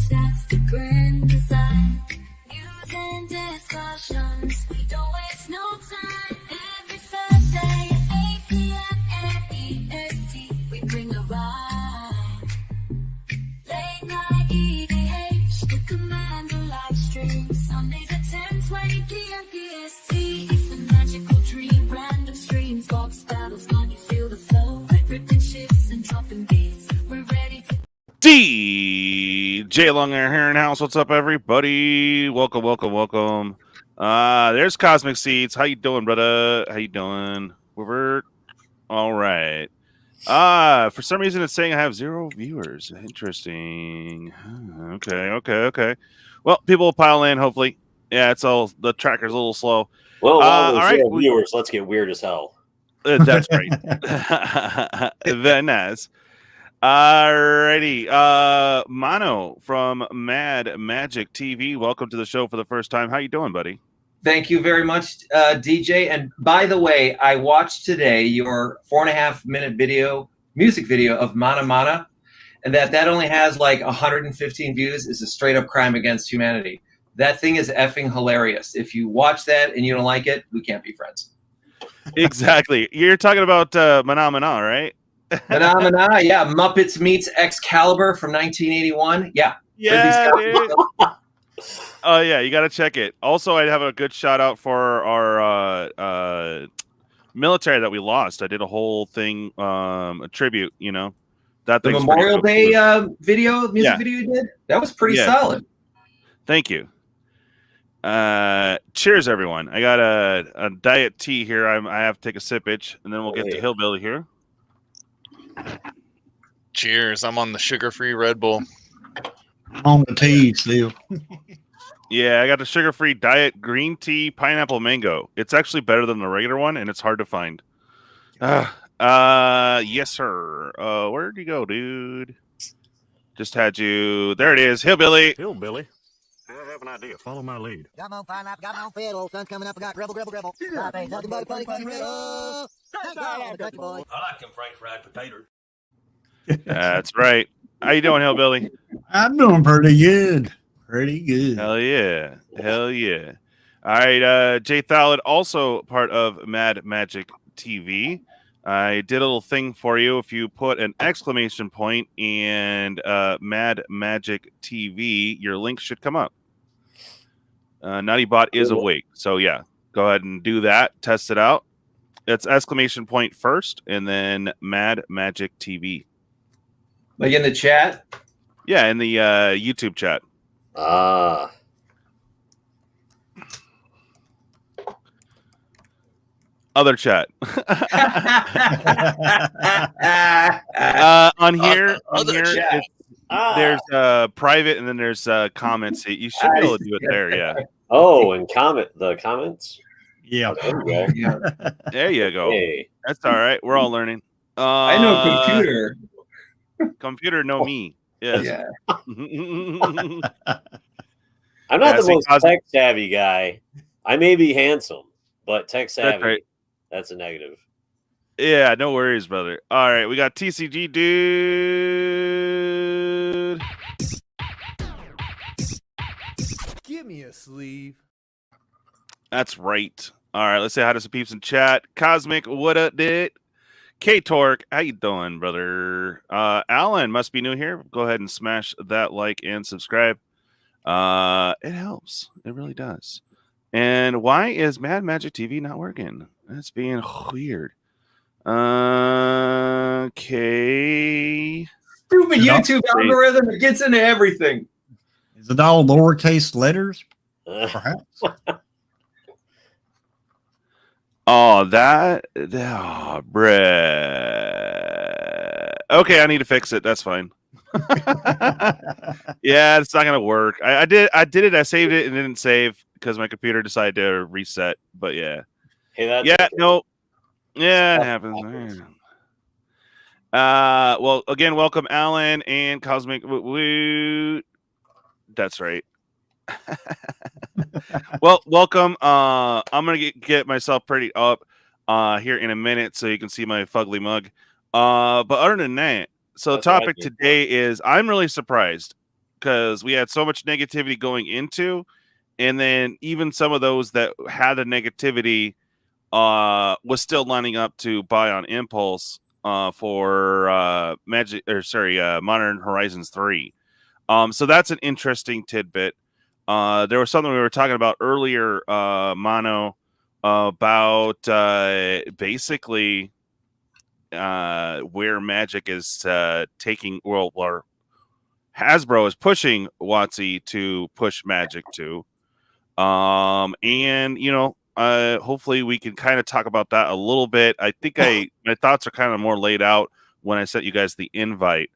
knowledge, that's the grand design. News and discussions, we don't waste no time. Every Thursday at 8 p.m. at EST, we bring the rhyme. Late night EDH, the Commander live stream. Sundays at 10:20 p.m. PST. It's a magical dream, random streams, box battles, can you feel the flow? Ripping ships and dropping beats, we're ready to... DJ Long Hair here in house. What's up, everybody? Welcome, welcome, welcome. There's Cosmic Seeds. How you doing, brother? How you doing? We're all right. For some reason it's saying I have 0 viewers. Interesting. Okay. Well, people will pile in, hopefully. Yeah, it's all the tracker's a little slow. Well, all right, viewers, let's get weird as hell. That's right. Very nice. Alrighty. Mono from Mad Magic TV. Welcome to the show for the first time. How you doing, buddy? Thank you very much, DJ. And by the way, I watched today your 4.5-minute music video of Mana Mana, and that only has like 115 views is a straight up crime against humanity. That thing is effing hilarious. If you watch that and you don't like it, we can't be friends. Exactly. You're talking about Mana Mana, right? Mana Mana, yeah. Muppets meets Excalibur from 1981. Yeah. Yeah. Oh yeah, you got to check it. Also, I'd have a good shout out for our military that we lost. I did a whole thing, a tribute. You know, that the Memorial Day music video you did. That was pretty solid. Thank you. Cheers, everyone. I got a diet tea here. I have to take a sipage, and then we'll get to Hillbilly here. Cheers. I'm on the sugar-free Red Bull. On the tea, Steve. Yeah, I got the sugar-free diet green tea pineapple mango. It's actually better than the regular one, and it's hard to find. Yes, sir. Where'd you go, dude? Just had you. There it is, Hillbilly. Hillbilly. I have an idea. Follow my lead. Got my own pineapple, got my own fiddle. Sun's coming up, I got gribble. Nothing but funny riddle. I like them French fried potatoes. That's right. How you doing, Hillbilly? I'm doing pretty good. Hell yeah. All right, Jay Thallid, also part of Mad Magic TV. I did a little thing for you. If you put an exclamation point and Mad Magic TV, your link should come up. Naughtybot is awake, so yeah, go ahead and do that. Test it out. It's exclamation point first, and then Mad Magic TV. Like in the chat? Yeah, in the YouTube chat. Other chat. On here, there's private, and then there's comments. You should be able to do it there. Yeah. Oh, and the comments. Yeah. There you go. Hey. That's all right. We're all learning. I know computer. Computer know me. Yes. Yeah. I'm not the most tech savvy guy. I may be handsome, but tech savvy, that's a negative. Yeah, no worries, brother. All right, we got TCGDude. Give me a sleeve. That's right. All right, let's say hi to some peeps in chat. Cosmic, what up, dude? K-Torque, how you doing, brother? Alan must be new here. Go ahead and smash that like and subscribe. It helps. It really does. And why is Mad Magic TV not working? That's being weird. Okay. Stupid YouTube algorithm. It gets into everything. Is it all lowercase letters? Perhaps. Bruh. Okay, I need to fix it. That's fine. Yeah, it's not gonna work. I did it. I saved it and didn't save because my computer decided to reset. But yeah, hey, it happens. Well, again, welcome Alan and Cosmic. That's right. Well, welcome. I'm gonna get myself pretty up here in a minute so you can see my fugly mug. But other than that, so the topic today is I'm really surprised because we had so much negativity going into, and then even some of those that had the negativity was still lining up to buy on impulse for Modern Horizons 3. So that's an interesting tidbit. There was something we were talking about earlier, Mono, about basically where Magic is taking, or Hasbro is pushing WotC to push Magic to. And hopefully we can kind of talk about that a little bit. I think my thoughts are kind of more laid out when I sent you guys the invite.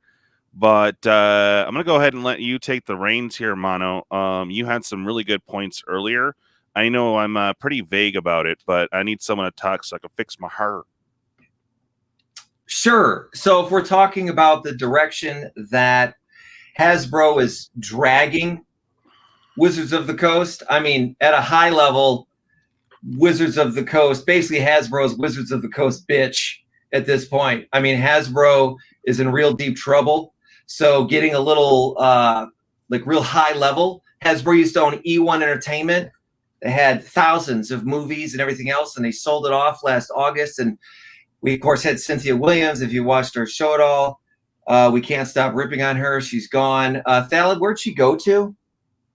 But I'm going to go ahead and let you take the reins here, Mono. You had some really good points earlier. I know I'm pretty vague about it, but I need someone to talk so I can fix my heart. Sure. So if we're talking about the direction that Hasbro is dragging Wizards of the Coast, I mean, at a high level, Wizards of the Coast, basically Hasbro's Wizards of the Coast bitch at this point. I mean, Hasbro is in real deep trouble. So getting a little real high level. Hasbro used to own E1 Entertainment. They had thousands of movies and everything else, and they sold it off last August. And we, of course, had Cynthia Williams. If you watched her show at all, we can't stop ripping on her. She's gone. Thalid, where'd she go to?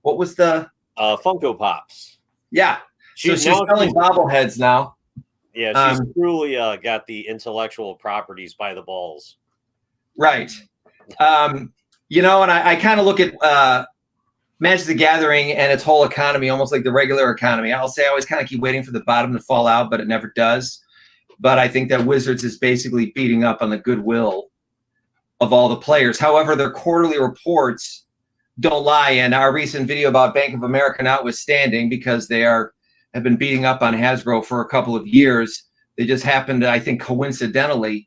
What was the Funko Pops? Yeah. She's selling bobbleheads now. Yeah, she's truly got the intellectual properties by the balls. Right. And I kind of look at Magic the Gathering and its whole economy almost like the regular economy. I'll say I always kind of keep waiting for the bottom to fall out, but it never does. But I think that Wizards is basically beating up on the goodwill of all the players. However, their quarterly reports don't lie. And our recent video about Bank of America notwithstanding, because they have been beating up on Hasbro for a couple of years, they just happened to, I think, coincidentally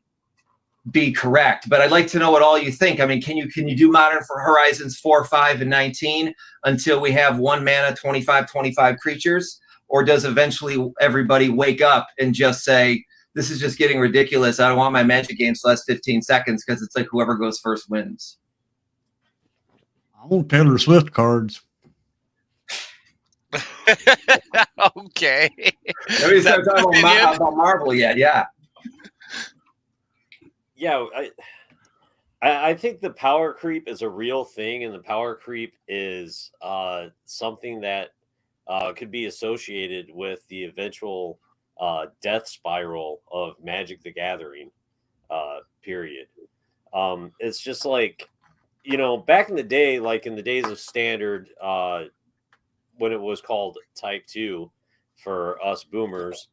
be correct. But I'd like to know what all you think. I mean, can you do Modern for Horizons 4, 5, and 19 until we have 1 mana, 25 creatures? Or does eventually everybody wake up and just say, this is just getting ridiculous. I don't want my Magic games to last 15 seconds because it's like whoever goes first wins. I want Taylor Swift cards. Okay. Nobody started talking about Marvel yet. Yeah. Yeah. I think the power creep is a real thing, and the power creep is something that could be associated with the eventual death spiral of Magic the Gathering, period. It's just like, back in the day, like in the days of Standard, when it was called Type 2 for us boomers,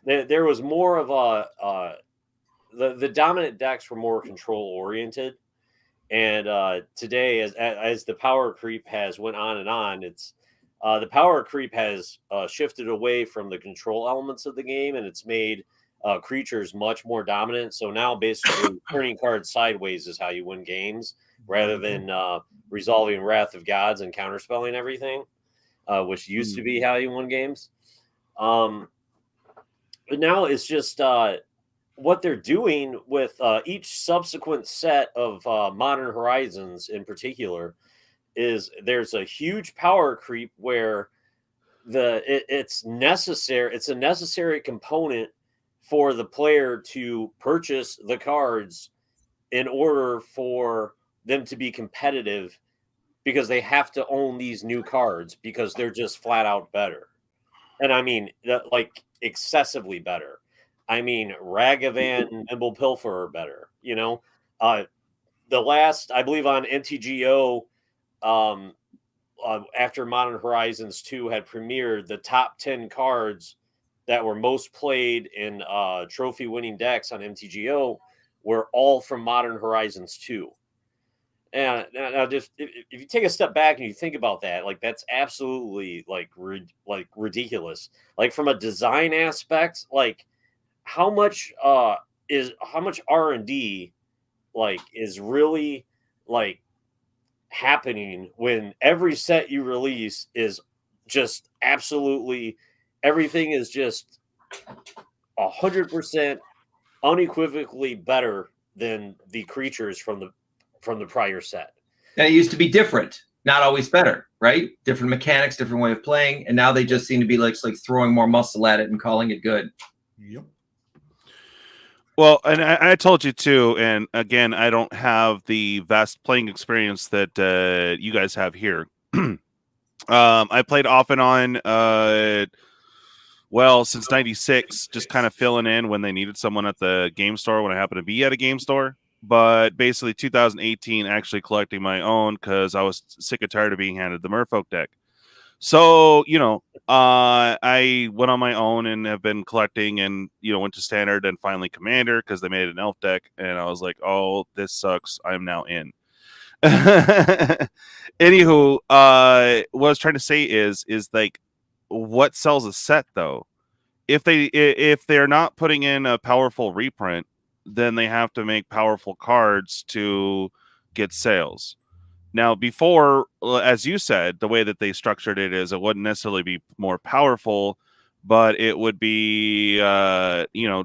there was more of the dominant decks were more control oriented. And today, as the power creep has went on, it's the power creep has shifted away from the control elements of the game, and it's made creatures much more dominant. So now basically turning cards sideways is how you win games, rather than resolving Wrath of Gods and counterspelling everything, which used to be how you won games. But now it's just what they're doing with each subsequent set of Modern Horizons in particular is there's a huge power creep where it's necessary. It's a necessary component for the player to purchase the cards in order for them to be competitive, because they have to own these new cards because they're just flat out better. And I mean, like excessively better. I mean, Ragavan and Nimble Pilfer are better. The last, I believe, on MTGO, after Modern Horizons 2 had premiered, the top 10 cards that were most played in trophy-winning decks on MTGO were all from Modern Horizons 2. And now, just if you take a step back and you think about that, like that's absolutely like ridiculous. Like from a design aspect, like how much R&D like is really like happening when every set you release is just absolutely everything is just 100% unequivocally better than the creatures from the from the prior set. And it used to be different, not always better, right? Different mechanics, different way of playing, and now they just seem to be like throwing more muscle at it and calling it good. Yep. Well, and I told you too, and again, I don't have the vast playing experience that you guys have here. I played off and on, since '96, just kind of filling in when they needed someone at the game store when I happened to be at a game store. But basically, 2018, actually collecting my own because I was sick and tired of being handed the Merfolk deck. So, I went on my own and have been collecting and, went to Standard and finally Commander because they made an elf deck. And I was like, oh, this sucks. I'm now in. Anywho, what I was trying to say is like, what sells a set, though? If they're not putting in a powerful reprint, then they have to make powerful cards to get sales. Now, before, as you said, the way that they structured it is it wouldn't necessarily be more powerful, but it would be,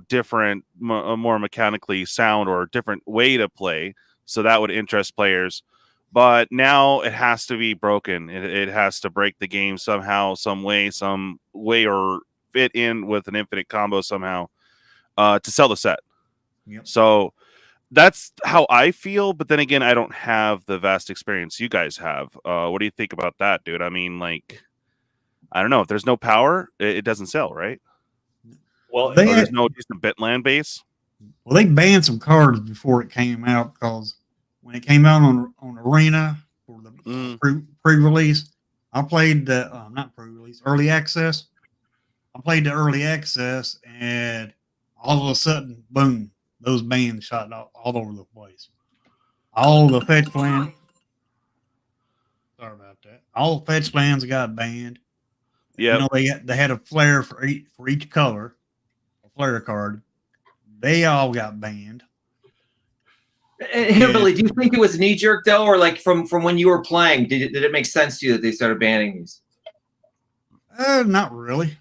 different, more mechanically sound or a different way to play. So that would interest players. But now it has to be broken. It has to break the game somehow, some way, or fit in with an infinite combo somehow to sell the set. Yep. So that's how I feel, but then again, I don't have the vast experience you guys have. What do you think about that, dude? I mean, like, I don't know. If there's no power, it doesn't sell, right? Well, There's no decent bitland base. Well, they banned some cards before it came out because when it came out on Arena for the pre-release, I played the not pre-release, early access. I played the early access, and all of a sudden, boom. Those bans shot all over the place. All the fetch lands. Sorry about that. All the fetch lands got banned. Yeah. They had a flare for each color, a flare card. They all got banned. Hillbilly, do you think it was knee jerk though, or like from when you were playing? Did it make sense to you that they started banning these? Not really.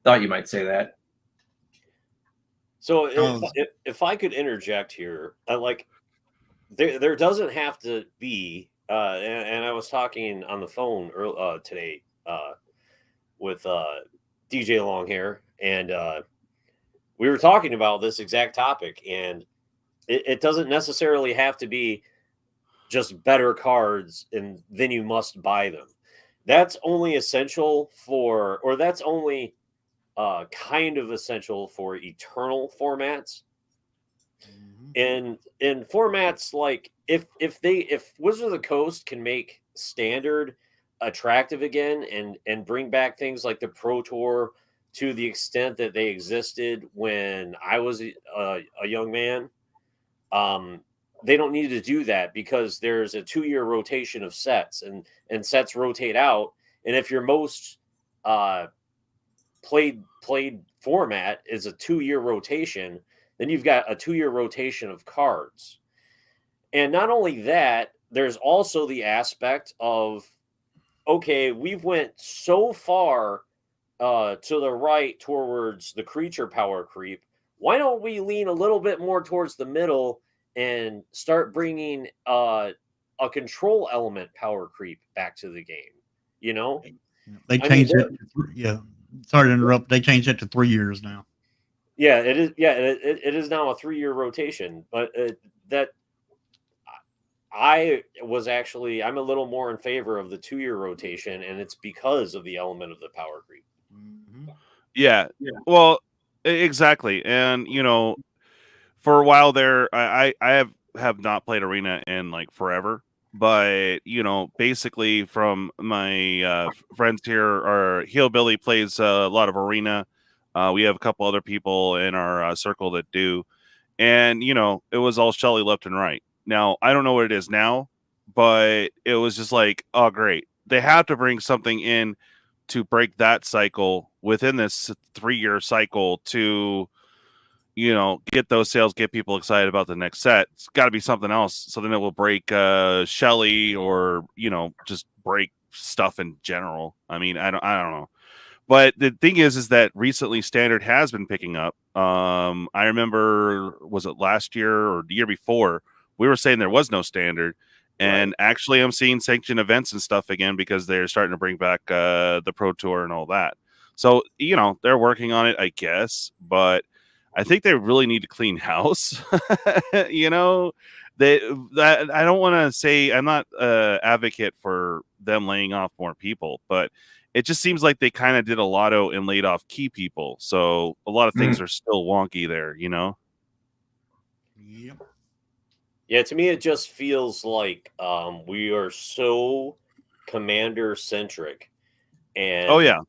Thought you might say that. So if I could interject here, there doesn't have to be, and I was talking on the phone today with DJ Longhair, and we were talking about this exact topic, and it doesn't necessarily have to be just better cards, and then you must buy them. That's only essential for, or that's only kind of essential for eternal formats. In formats like if Wizards of the Coast can make Standard attractive again and bring back things like the Pro Tour to the extent that they existed when I was a young man, they don't need to do that because there's a 2-year rotation of sets and sets rotate out. And if your most played format is a 2-year rotation, then you've got a 2-year rotation of cards. And not only that, there's also the aspect of, okay, we've went so far to the right towards the creature power creep. Why don't we lean a little bit more towards the middle and start bringing a control element power creep back to the game? You know, they changed it. Yeah. Sorry to interrupt. They changed it to 3 years now. Yeah, it is. Yeah, it is now a 3-year rotation. But that I'm a little more in favor of the 2-year rotation, and it's because of the element of the power creep. Mm-hmm. Yeah. Well, exactly. And for a while there, I have not played Arena in like forever. But basically from my friends here, our Hillbilly plays a lot of Arena. We have a couple other people in our circle that do, and it was all Shelly left and right. Now I don't know what it is now, but it was just like, oh great, they have to bring something in to break that cycle within this 3-year cycle to get those sales, get people excited about the next set. It's got to be something else. So then it will break Shelly or, just break stuff in general. I mean, I don't know. But the thing is that recently Standard has been picking up. I remember, was it last year or the year before we were saying there was no standard. And actually, I'm seeing sanctioned events and stuff again because they're starting to bring back the Pro Tour and all that. So, you know, they're working on it, I guess. But I think they really need to clean house. You know, that I don't want to say I'm not advocate for them laying off more people, but it just seems like they kind of did a lotto and laid off key people. So a lot of things are still wonky there, you know? Yep. Yeah, to me, it just feels like we are so commander centric, and Oh yeah,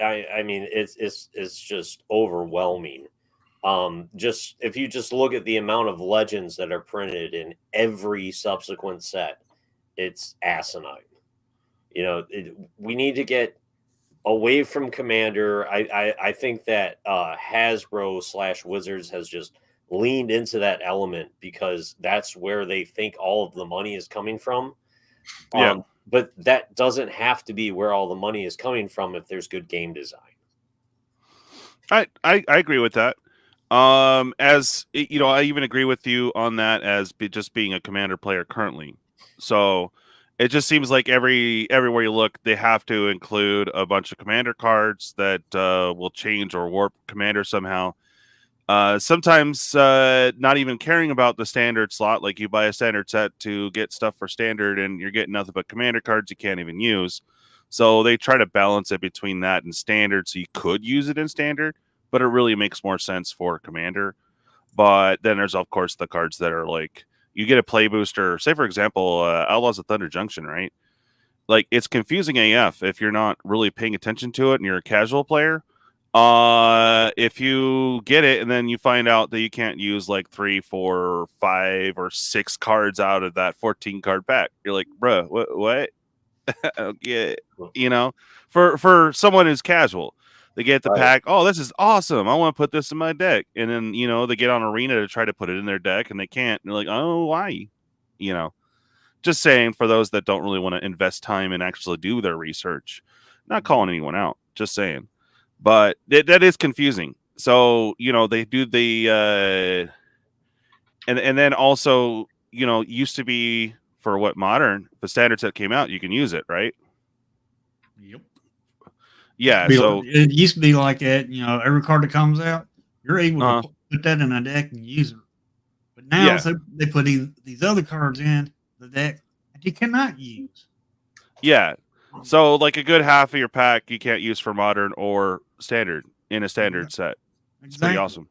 I mean, it's just overwhelming. Just if you just look at the amount of legends that are printed in every subsequent set, it's asinine. You know, we need to get away from commander. I think that Hasbro / Wizards has just leaned into that element because that's where they think all of the money is coming from. Yeah. But that doesn't have to be where all the money is coming from if there's good game design. I agree with that. As you know, I even agree with you on that as just being a commander player currently. So it just seems like everywhere you look, they have to include a bunch of commander cards that will change or warp commander somehow. Sometimes not even caring about the standard slot, like you buy a standard set to get stuff for standard and you're getting nothing but commander cards you can't even use. So they try to balance it between that and standard, so you could use it in standard, but it really makes more sense for commander. But then there's, of course, the cards that are like, you get a play booster, say for example, Outlaws of Thunder Junction, right? Like, it's confusing AF if you're not really paying attention to it and you're a casual player. If you get it and then you find out that you can't use like 3, 4, 5, or 6 cards out of that 14 card pack, you're like, bruh, what? Okay, you know, for someone who's casual, they get the pack. Oh, this is awesome! I want to put this in my deck, and then you know they get on Arena to try to put it in their deck, and they can't. And they're like, oh, why? You know, just saying for those that don't really want to invest time and actually do their research. Not calling anyone out, just saying. But that is confusing. So, you know, they do the and then also, you know, used to be for what Modern, the standard set came out, you can use it, right? Yep. Yeah, So it used to be like that, you know, every card that comes out, you're able to put that in a deck and use it. But now they put these other cards in the deck that you cannot use. Yeah. So, like a good half of your pack you can't use for Modern or Standard in a standard set. It's pretty awesome.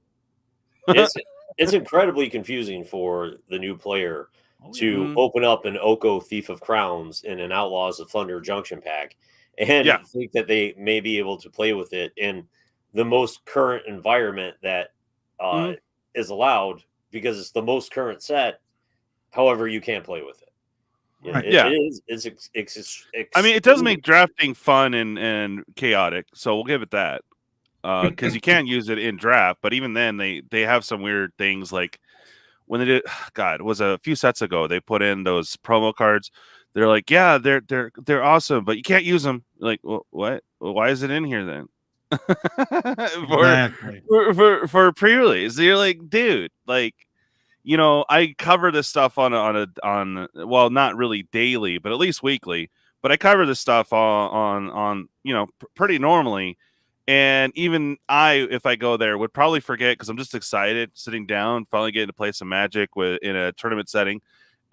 It's incredibly confusing for the new player to open up an Oko Thief of Crowns in an Outlaws of Thunder Junction pack and think that they may be able to play with it in the most current environment that is allowed because it's the most current set. However, you can't play with it. Right. It's I mean, it does make drafting fun and chaotic, so we'll give it that. Because you can't use it in draft, but even then, they have some weird things like when they did. God, it was a few sets ago. They put in those promo cards. They're like, yeah, they're awesome, but you can't use them. Like, well, what? Well, why is it in here then? for pre-release, you're like, dude, like. You know, I cover this stuff on well, not really daily, but at least weekly. But I cover this stuff on you know, pretty normally. And even if I go there, would probably forget because I'm just excited, sitting down, finally getting to play some Magic in a tournament setting,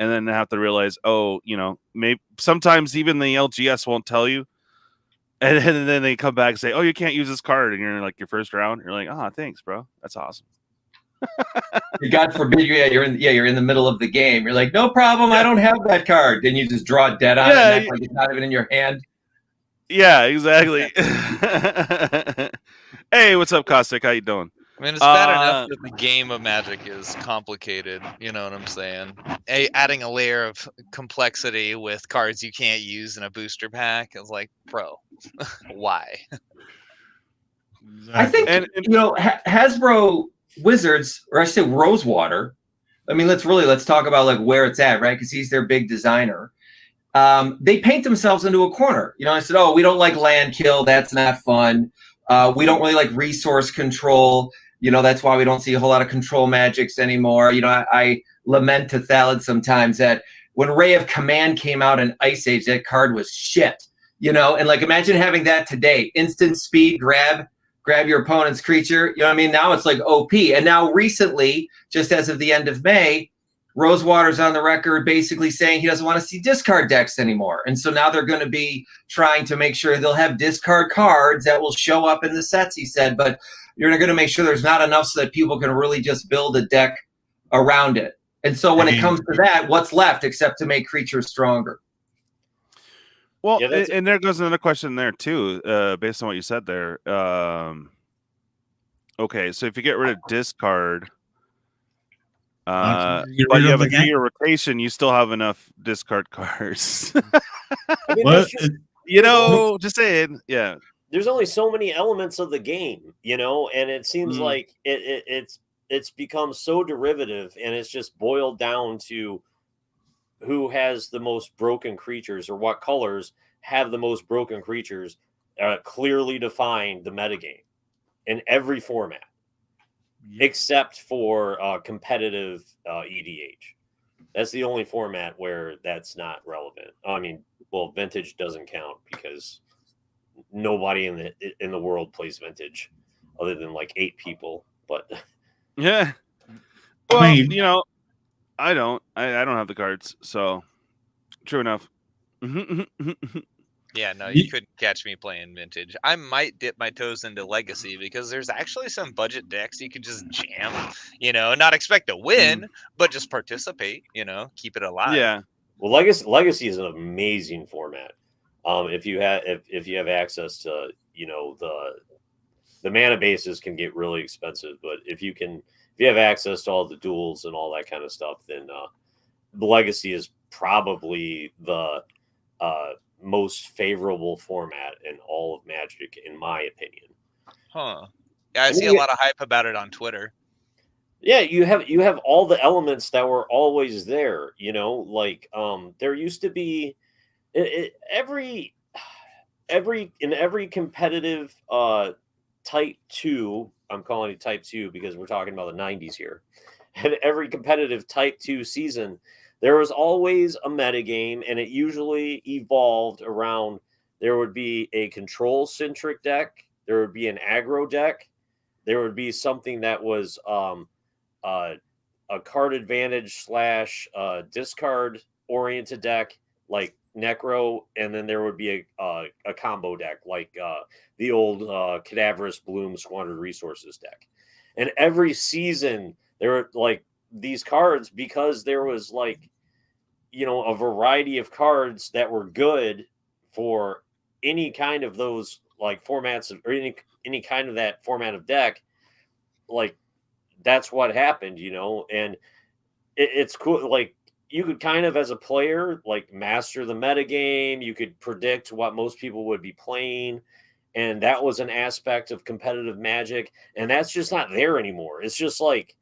and then have to realize, oh, you know, maybe sometimes even the LGS won't tell you, and then they come back and say, oh, you can't use this card, and you're in like your first round. You're like, oh, thanks, bro, that's awesome. God forbid, you're in the middle of the game. You're like, no problem, I don't have that card. Then you just draw dead on it, and act like it's not even in your hand. Yeah, exactly. Hey, what's up, Caustic? How you doing? I mean, it's bad enough that the game of Magic is complicated. You know what I'm saying? Adding a layer of complexity with cards you can't use in a booster pack is like, bro, why? I think you know, Hasbro Wizards, or I should say Rosewater. I mean, let's talk about like where it's at, right? Because he's their big designer. They paint themselves into a corner. You know, I said, oh, we don't like land kill. That's not fun. We don't really like resource control. You know, that's why we don't see a whole lot of control magics anymore. You know, I lament to Thalid sometimes that when Ray of Command came out in Ice Age, that card was shit. You know, and like imagine having that today. Instant speed, grab your opponent's creature. You know what I mean? Now it's like OP. And now recently, just as of the end of May, Rosewater's on the record basically saying he doesn't want to see discard decks anymore. And so now they're going to be trying to make sure they'll have discard cards that will show up in the sets, he said. But you're going to make sure there's not enough so that people can really just build a deck around it. And so when it comes to that, what's left except to make creatures stronger? Well, yeah, and there goes another question there too, based on what you said there. Okay, so if you get rid of discard, but you have a 2-year rotation, you still have enough discard cards. I mean, you know, just saying, yeah. There's only so many elements of the game, you know, and it seems like it's become so derivative, and it's just boiled down to who has the most broken creatures or what colors have the most broken creatures clearly defined the metagame in every format, except for competitive EDH. That's the only format where that's not relevant. I mean, well, Vintage doesn't count because nobody in the world plays Vintage other than like 8 people. But yeah, well, you know, I don't have the cards, so true enough. Yeah, no, you couldn't catch me playing Vintage. I might dip my toes into Legacy because there's actually some budget decks you could just jam, you know, not expect to win, but just participate, you know, keep it alive. Yeah. Well, Legacy is an amazing format. If you have access to, you know, the mana bases can get really expensive, but if you have access to all the duels and all that kind of stuff, then the Legacy is probably the most favorable format in all of Magic, in my opinion. Huh. Yeah, I see a lot of hype about it on Twitter. Yeah, you have all the elements that were always there, you know, like there used to be every competitive type 2, I'm calling it type 2 because we're talking about the 90s here. And every competitive type 2 season, there was always a metagame, and it usually evolved around there would be a control-centric deck, there would be an aggro deck, there would be something that was a card advantage / discard-oriented deck, like Necro, and then there would be a combo deck, like the old Cadaverous Bloom Squandered Resources deck. And every season, there were like these cards because there was like, you know, a variety of cards that were good for any kind of those like formats or any kind of that format of deck. Like that's what happened, you know, and it's cool. Like you could kind of, as a player, like master the metagame. You could predict what most people would be playing. And that was an aspect of competitive Magic. And that's just not there anymore. It's just like,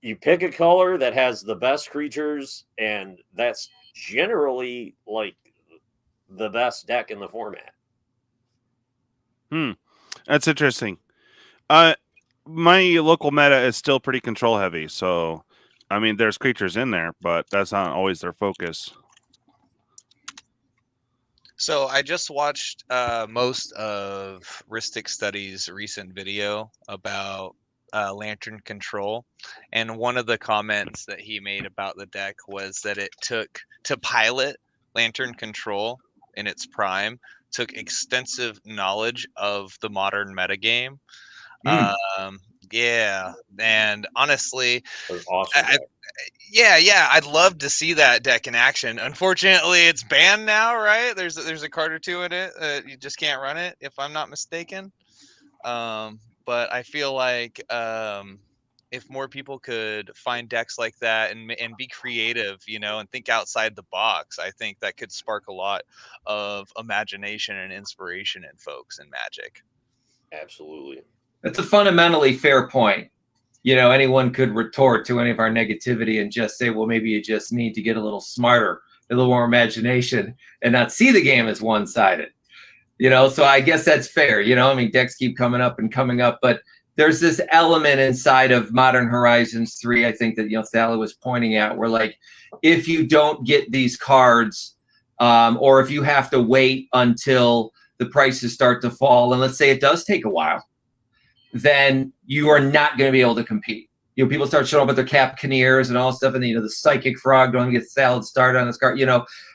you pick a color that has the best creatures, and that's generally like the best deck in the format. That's interesting. My local meta is still pretty control heavy, so I mean there's creatures in there, but that's not always their focus. So I just watched most of Ristic Study's recent video about Lantern Control, and one of the comments that he made about the deck was that it took to pilot Lantern Control in its prime took extensive knowledge of the modern metagame. Yeah, and honestly, awesome I'd love to see that deck in action. Unfortunately, it's banned now, right? There's a card or two in it. You just can't run it, if I'm not mistaken. But I feel like if more people could find decks like that and be creative, you know, and think outside the box, I think that could spark a lot of imagination and inspiration in folks in Magic. Absolutely. That's a fundamentally fair point. You know, anyone could retort to any of our negativity and just say, well, maybe you just need to get a little smarter, a little more imagination, and not see the game as one-sided. You know, so I guess that's fair. You know, I mean, decks keep coming up, but there's this element inside of Modern Horizons 3, I think that, Sally was pointing out, where like, if you don't get these cards, or if you have to wait until the prices start to fall, and let's say it does take a while, then you are not going to be able to compete. People start showing up with their Cap Kinnears and all stuff, and the Psychic Frog don't get salad started on this card,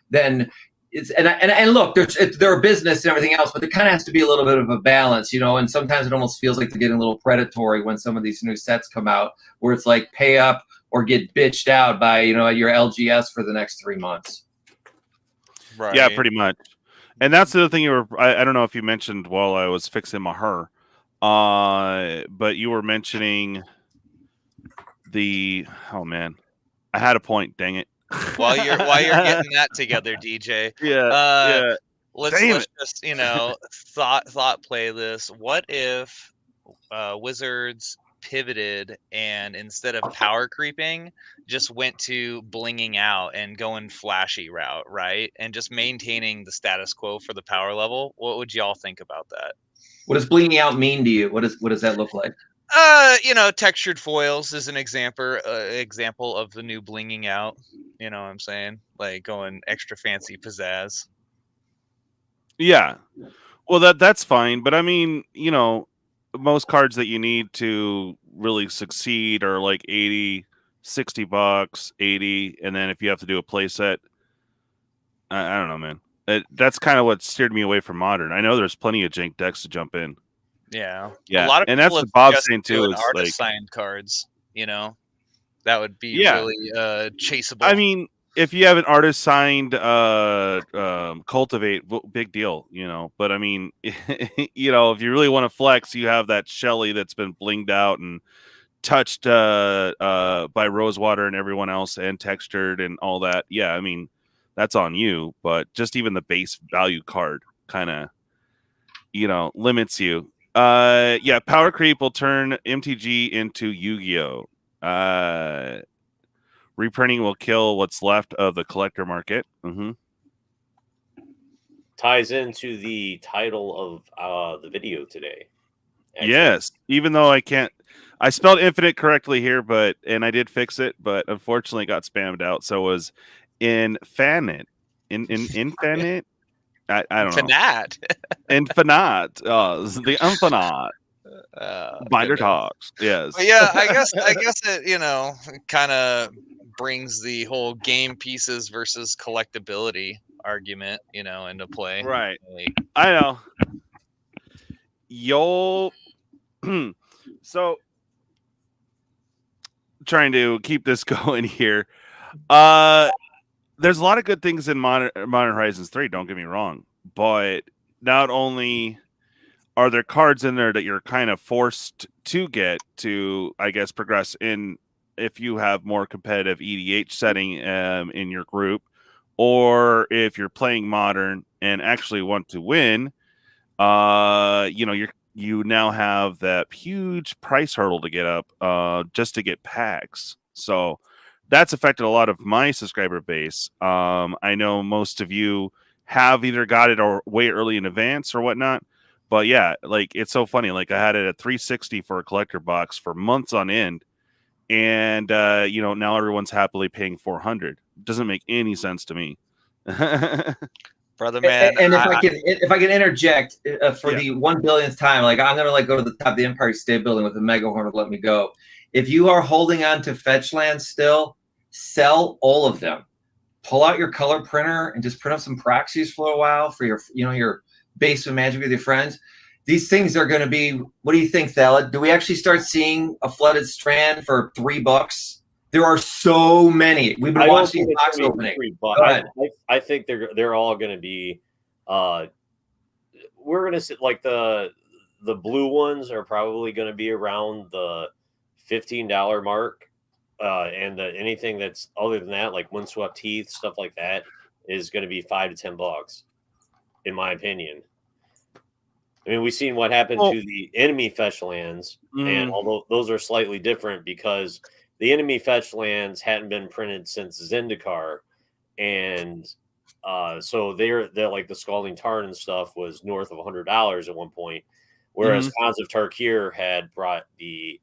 then it's and look, they're a business and everything else, but there kind of has to be a little bit of a balance, and sometimes it almost feels like they're getting a little predatory when some of these new sets come out, where it's like pay up or get bitched out by your LGS for the next 3 months. Right. Yeah, pretty much. And that's the other thing I don't know if you mentioned while I was fixing my hair, but you were mentioning oh man, I had a point, dang it. While you're getting that together, DJ. Yeah. Let's Damn it. just thought play this. What if Wizards pivoted and instead of power creeping, just went to blinging out and going flashy route, right? And just maintaining the status quo for the power level. What would y'all think about that? What does blinging out mean to you? What does that look like? Textured foils is an example of the new blinging out. You know what I'm saying? Like going extra fancy pizzazz. Yeah. Well, that's fine, but I mean, most cards that you need to really succeed are like 80, 60 bucks, 80, and then if you have to do a play set, I don't know, man. That's kind of what steered me away from Modern. I know there's plenty of jank decks to jump in. Yeah. Yeah. A lot of and people that's what Bob's have saying too. It's artist like signed cards, that would be Yeah. really chaseable. I mean, if you have an artist signed Cultivate, big deal, but I mean, if you really want to flex, you have that Shelly that's been blinged out and touched by Rosewater and everyone else and textured and all that. Yeah, I mean, that's on you, but just even the base value card kind of limits you. Yeah, power creep will turn MTG into Yu-Gi-Oh. Reprinting will kill what's left of the collector market. Ties into the title of the video today. Actually. Yes, even though I spelled Infinite correctly here, and I did fix it, but unfortunately got spammed out. So it was Infinite. Infinite? I don't know. Infinite. The Infinite. Binder talks. Yes. But yeah, I guess it kind of brings the whole game pieces versus collectability argument, into play. Right. Like, I know. So trying to keep this going here. There's a lot of good things in Modern Horizons 3, don't get me wrong, but not only are there cards in there that you're kind of forced to get to, I guess, progress in if you have more competitive EDH setting in your group, or if you're playing Modern and actually want to win, you now have that huge price hurdle to get up just to get packs. So that's affected a lot of my subscriber base. I know most of you have either got it or way early in advance or whatnot. But yeah, like it's so funny. Like I had it at 360 for a collector box for months on end, and now everyone's happily paying 400. Doesn't make any sense to me. Brother man, and if I can interject for the 1 billionth time, like I'm gonna go to the top of the Empire State Building with a mega horn to let me go. If you are holding on to fetch lands still, sell all of them. Pull out your color printer and just print up some proxies for a while for your base of Magic with your friends. These things are going to be. What do you think, Thala? Do we actually start seeing a flooded strand for $3? There are so many. We've been watching these box opening. I think they're all going to be. We're going to see like the blue ones are probably going to be around the $15 mark, and anything that's other than that, like Windswept Heath, stuff like that, is going to be $5 to $10, in my opinion. I mean, we've seen what happened to the enemy fetch lands, and although those are slightly different because the enemy fetch lands hadn't been printed since Zendikar, and so they're like the Scalding Tarn and stuff was north of $100 at one point. whereas Khans of Tarkir had brought the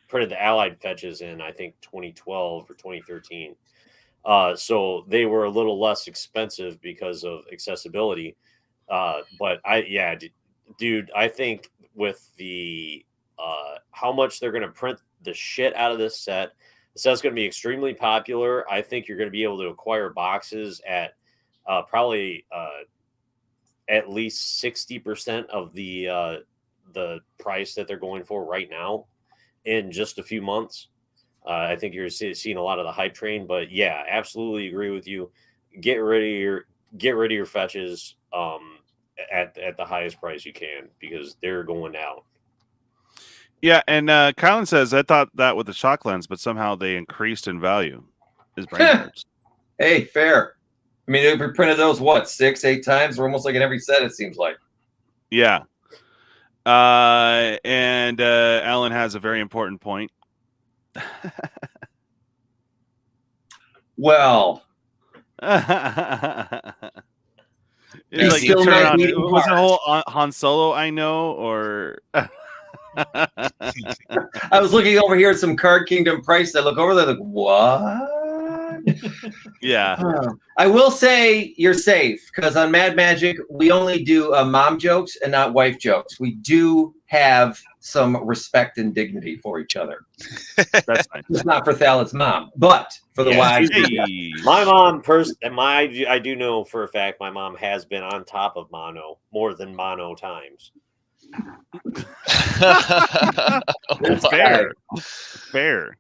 printed the allied fetches in, I think 2012 or 2013. So they were a little less expensive because of accessibility. But dude, I think with the how much they're going to print the shit out of this set, the set's going to be extremely popular. I think you're going to be able to acquire boxes at probably at least 60% of the price that they're going for right now in just a few months. I think you're seeing a lot of the hype train, but yeah, absolutely agree with you. Get rid of your fetches at the highest price you can, because they're going out. Yeah, and Kylan says, I thought that with the shock lens, but somehow they increased in value. His brain hurts. Hey, fair. I mean, we printed those, what, 6, 8 times? We're almost like in every set, it seems like. Yeah. And Alan has a very important point. Well, it's like you turn on, was it a whole Han Solo I know, or I was looking over here at some Card Kingdom price. I look over there like, what? Yeah. I will say you're safe, because on Mad Magic we only do mom jokes and not wife jokes. We do have some respect and dignity for each other. That's nice. It's not for Thalet's mom, but for the wives. My mom, I do know for a fact my mom has been on top of mono more than mono times. Fair.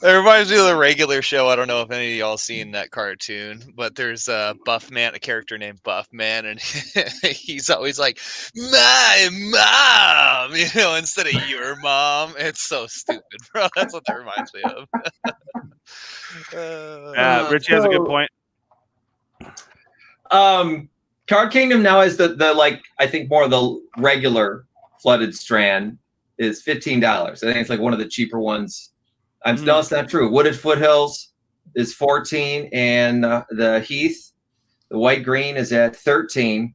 It reminds me of the regular show. I don't know if any of y'all seen that cartoon, but there's a Buffman, a character named Buffman, and he's always like, "My mom," instead of your mom. It's so stupid, bro. That's what that reminds me of. Richie has a good point. Card Kingdom now is the like, I think more of the regular flooded strand is $15. I think it's like one of the cheaper ones. No, it's not true. Wooded Foothills is $14, and the Heath, the white green, is at $13.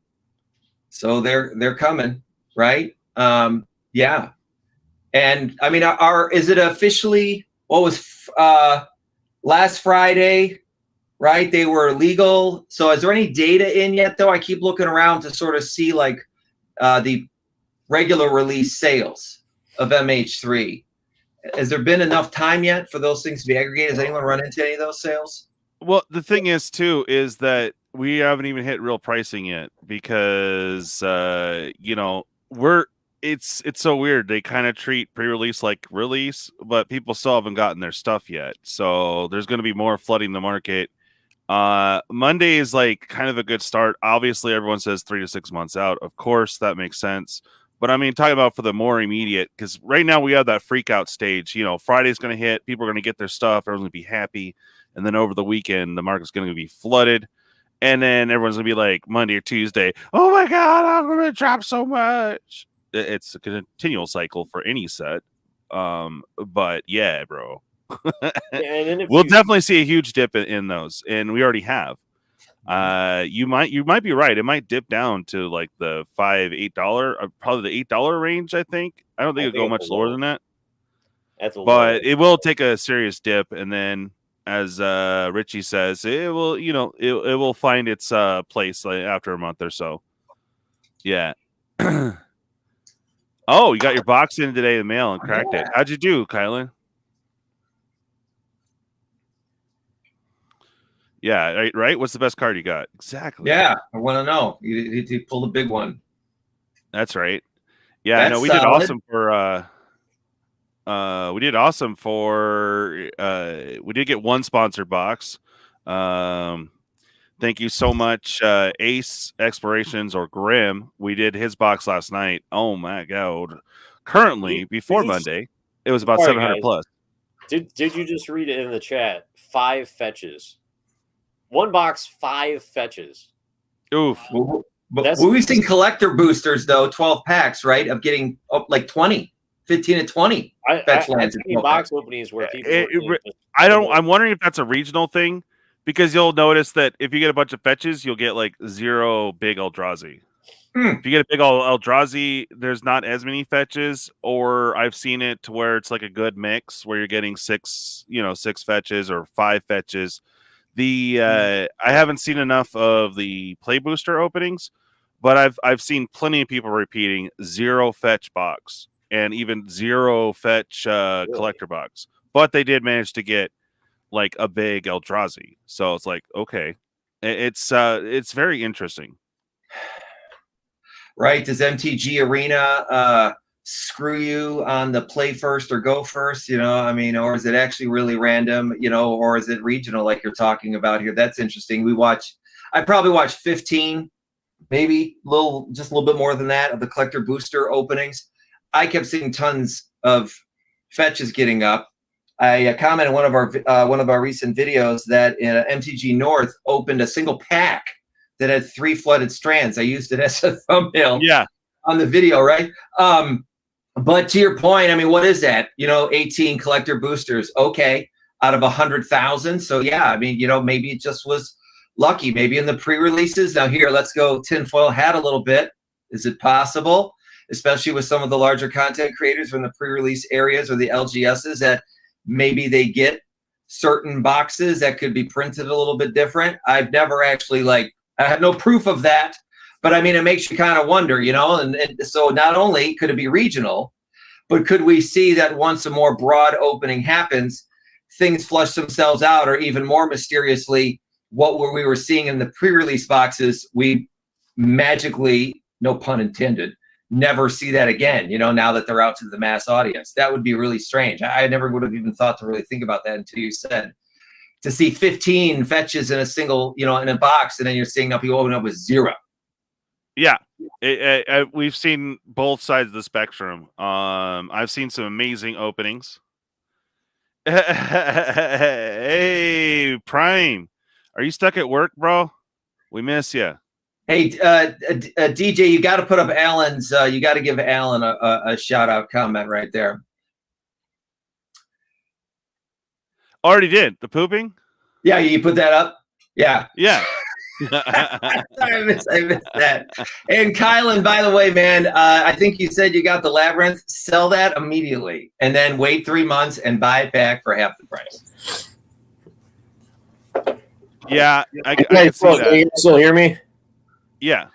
So they're coming, right? Yeah. And I mean, is it officially, what was last Friday? Right, they were legal. So is there any data in yet, though? I keep looking around to sort of see like the regular release sales of MH3. Has there been enough time yet for those things to be aggregated? Has anyone run into any of those sales? Well, the thing is, too, is that we haven't even hit real pricing yet, because it's so weird. They kind of treat pre-release like release, but people still haven't gotten their stuff yet. So there's going to be more flooding the market. Monday is like kind of a good start. Obviously, everyone says 3 to 6 months out. Of course, that makes sense. But I mean, talking about for the more immediate, because right now we have that freak out stage. Friday's going to hit. People are going to get their stuff. Everyone's going to be happy. And then over the weekend, the market's going to be flooded. And then everyone's going to be like Monday or Tuesday, oh my God, I'm going to drop so much. It's a continual cycle for any set. But yeah, bro. We'll definitely see a huge dip in those. And we already have. You might be right. It might dip down to like the $5-8, probably the $8 range. I think. I don't think it'll go much lower than that. But it will take a serious dip, and then, as Richie says, it will. It will find its place after a month or so. Yeah. Oh, you got your box in today in the mail and cracked it. How'd you do, Kylan? Yeah, right. What's the best card you got? Exactly. Yeah, I want to know. You pulled a big one. That's right. Yeah, no, we did awesome for. We did awesome for. We did get one sponsored box. Thank you so much, Ace Explorations or Grimm. We did his box last night. Oh my God! Currently, before Monday, it was about 700 plus. Did you just read it in the chat? 5 fetches. One box, 5 fetches. Oof. But we've seen collector boosters, though, 12 packs, right? Of getting up like 20, 15 to 20 fetch lands. Box openings where people. I'm wondering if that's a regional thing, because you'll notice that if you get a bunch of fetches, you'll get like 0 big Eldrazi. If you get a big old Eldrazi, there's not as many fetches, or I've seen it to where it's like a good mix where you're getting 6 fetches or 5 fetches. I haven't seen enough of the play booster openings, but I've seen plenty of people repeating 0 fetch box and even 0 fetch collector box. But they did manage to get like a big Eldrazi. So it's like, okay. It's very interesting. Right? Does MTG Arena screw you on the play first or go first? I mean, or is it actually really random? Or is it regional like you're talking about here? That's interesting. I probably watched 15, maybe just a little bit more than that of the collector booster openings. I kept seeing tons of fetches getting up. I commented in one of our recent videos that MTG North opened a single pack that had 3 flooded strands. I used it as a thumbnail on the video, right? But to your point, I mean, what is that? 18 collector boosters, okay, out of 100,000. So yeah, I mean, maybe it just was lucky. Maybe in the pre-releases. Now here, let's go tinfoil hat a little bit. Is it possible, especially with some of the larger content creators from the pre-release areas or the LGSs, that maybe they get certain boxes that could be printed a little bit different? I've never actually I have no proof of that, but I mean, it makes you kind of wonder, and so not only could it be regional, but could we see that once a more broad opening happens, things flush themselves out, or even more mysteriously, what we were seeing in the pre-release boxes, we magically, no pun intended, never see that again, now that they're out to the mass audience. That would be really strange. I never would have even thought to really think about that until you said. To see 15 fetches in a single, in a box, and then you're seeing now people open up with 0. Yeah, we've seen both sides of the spectrum. I've seen some amazing openings. Hey, Prime, are you stuck at work, bro? We miss you. Hey, DJ, you got to put up Alan's. You got to give Alan a shout out comment right there. Already did the pooping. Yeah, you put that up. Yeah. I missed that. And Kylan, by the way, man, I think you said you got the Labyrinth. Sell that immediately, and then wait 3 months and buy it back for half the price. Yeah, I can see that. Can you still hear me? Yeah.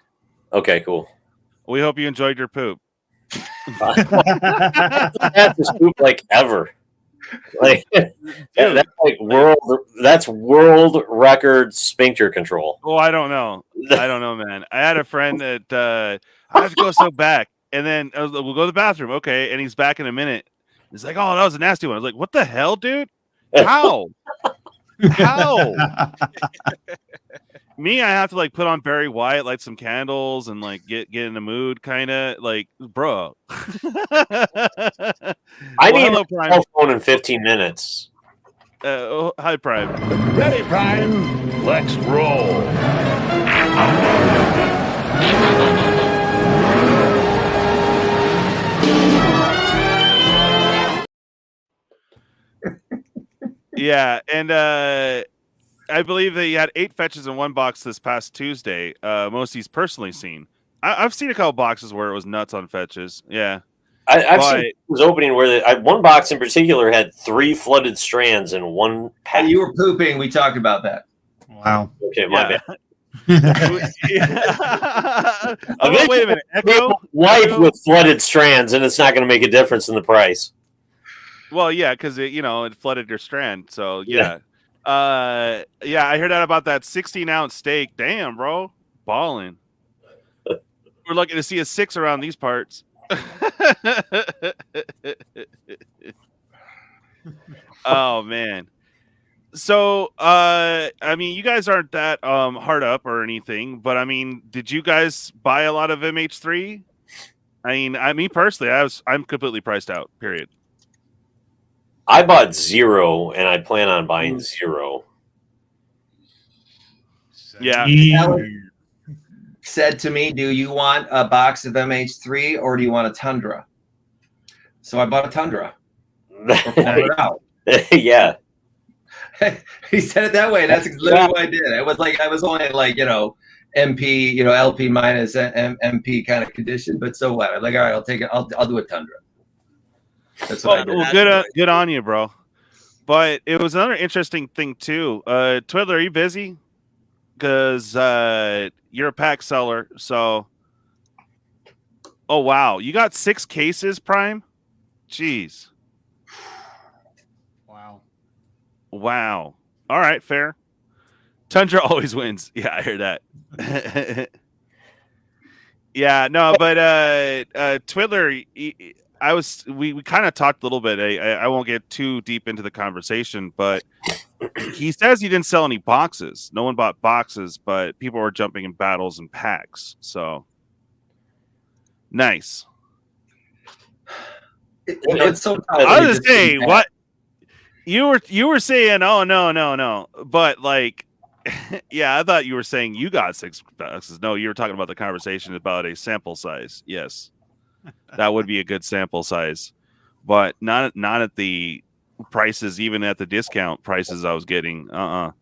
Okay, cool. We hope you enjoyed your poop. That's poop like ever. That's world record sphincter control. Oh, I don't know, man. I had a friend that I have to go so back, and then we'll go to the bathroom, okay? And he's back in a minute. He's like, "Oh, that was a nasty one." I was like, "What the hell, dude? How? How?" Me, I have to put on Barry White, light some candles, and get in the mood, kind of bro. I need a cell phone in 15 minutes. Hi, Prime. Ready, Prime? Let's roll. Yeah, and I believe that you had 8 fetches in one box this past Tuesday. Most he's personally seen. I've seen a couple boxes where it was nuts on fetches. Yeah, I've seen it was opening where one box in particular had 3 flooded strands in one pack. You were pooping. We talked about that. Wow. Okay, my bad. Oh, wait a minute. Echo? Wife with flooded strands, and it's not going to make a difference in the price. Well, yeah, because it flooded your strand. So yeah. I heard that about that 16-ounce steak. Damn, bro, balling. We're lucky to see a 6 around these parts. Oh man. So I mean, you guys aren't that hard up or anything, but I mean, did you guys buy a lot of MH3? I mean, personally, I'm completely priced out. Period. I bought 0, and I plan on buying 0. Yeah. Alan said to me, "Do you want a box of MH3 or do you want a Tundra?" So I bought a Tundra. Yeah. He said it that way, and that's literally what I did. I was only MP, LP minus MP kind of condition. But so what? I'm like, all right, I'll take it. I'll do a Tundra. That's what I did. Well, good on you, bro. But it was another interesting thing too. Twiddler, are you busy? Because you're a pack seller, so. Oh wow, you got 6 cases, Prime. Jeez. Wow. All right, fair. Tundra always wins. Yeah, I heard that. Yeah, no, but Twiddler, we kind of talked a little bit. I won't get too deep into the conversation, but he says he didn't sell any boxes. No one bought boxes, but people were jumping in battles and packs. So nice. It's so I was just saying what you were saying. Oh no, but like. Yeah, I thought you were saying you got 6 boxes. No, you were talking about the conversation about a sample size. Yes, that would be a good sample size, but not at the prices, even at the discount prices I was getting. If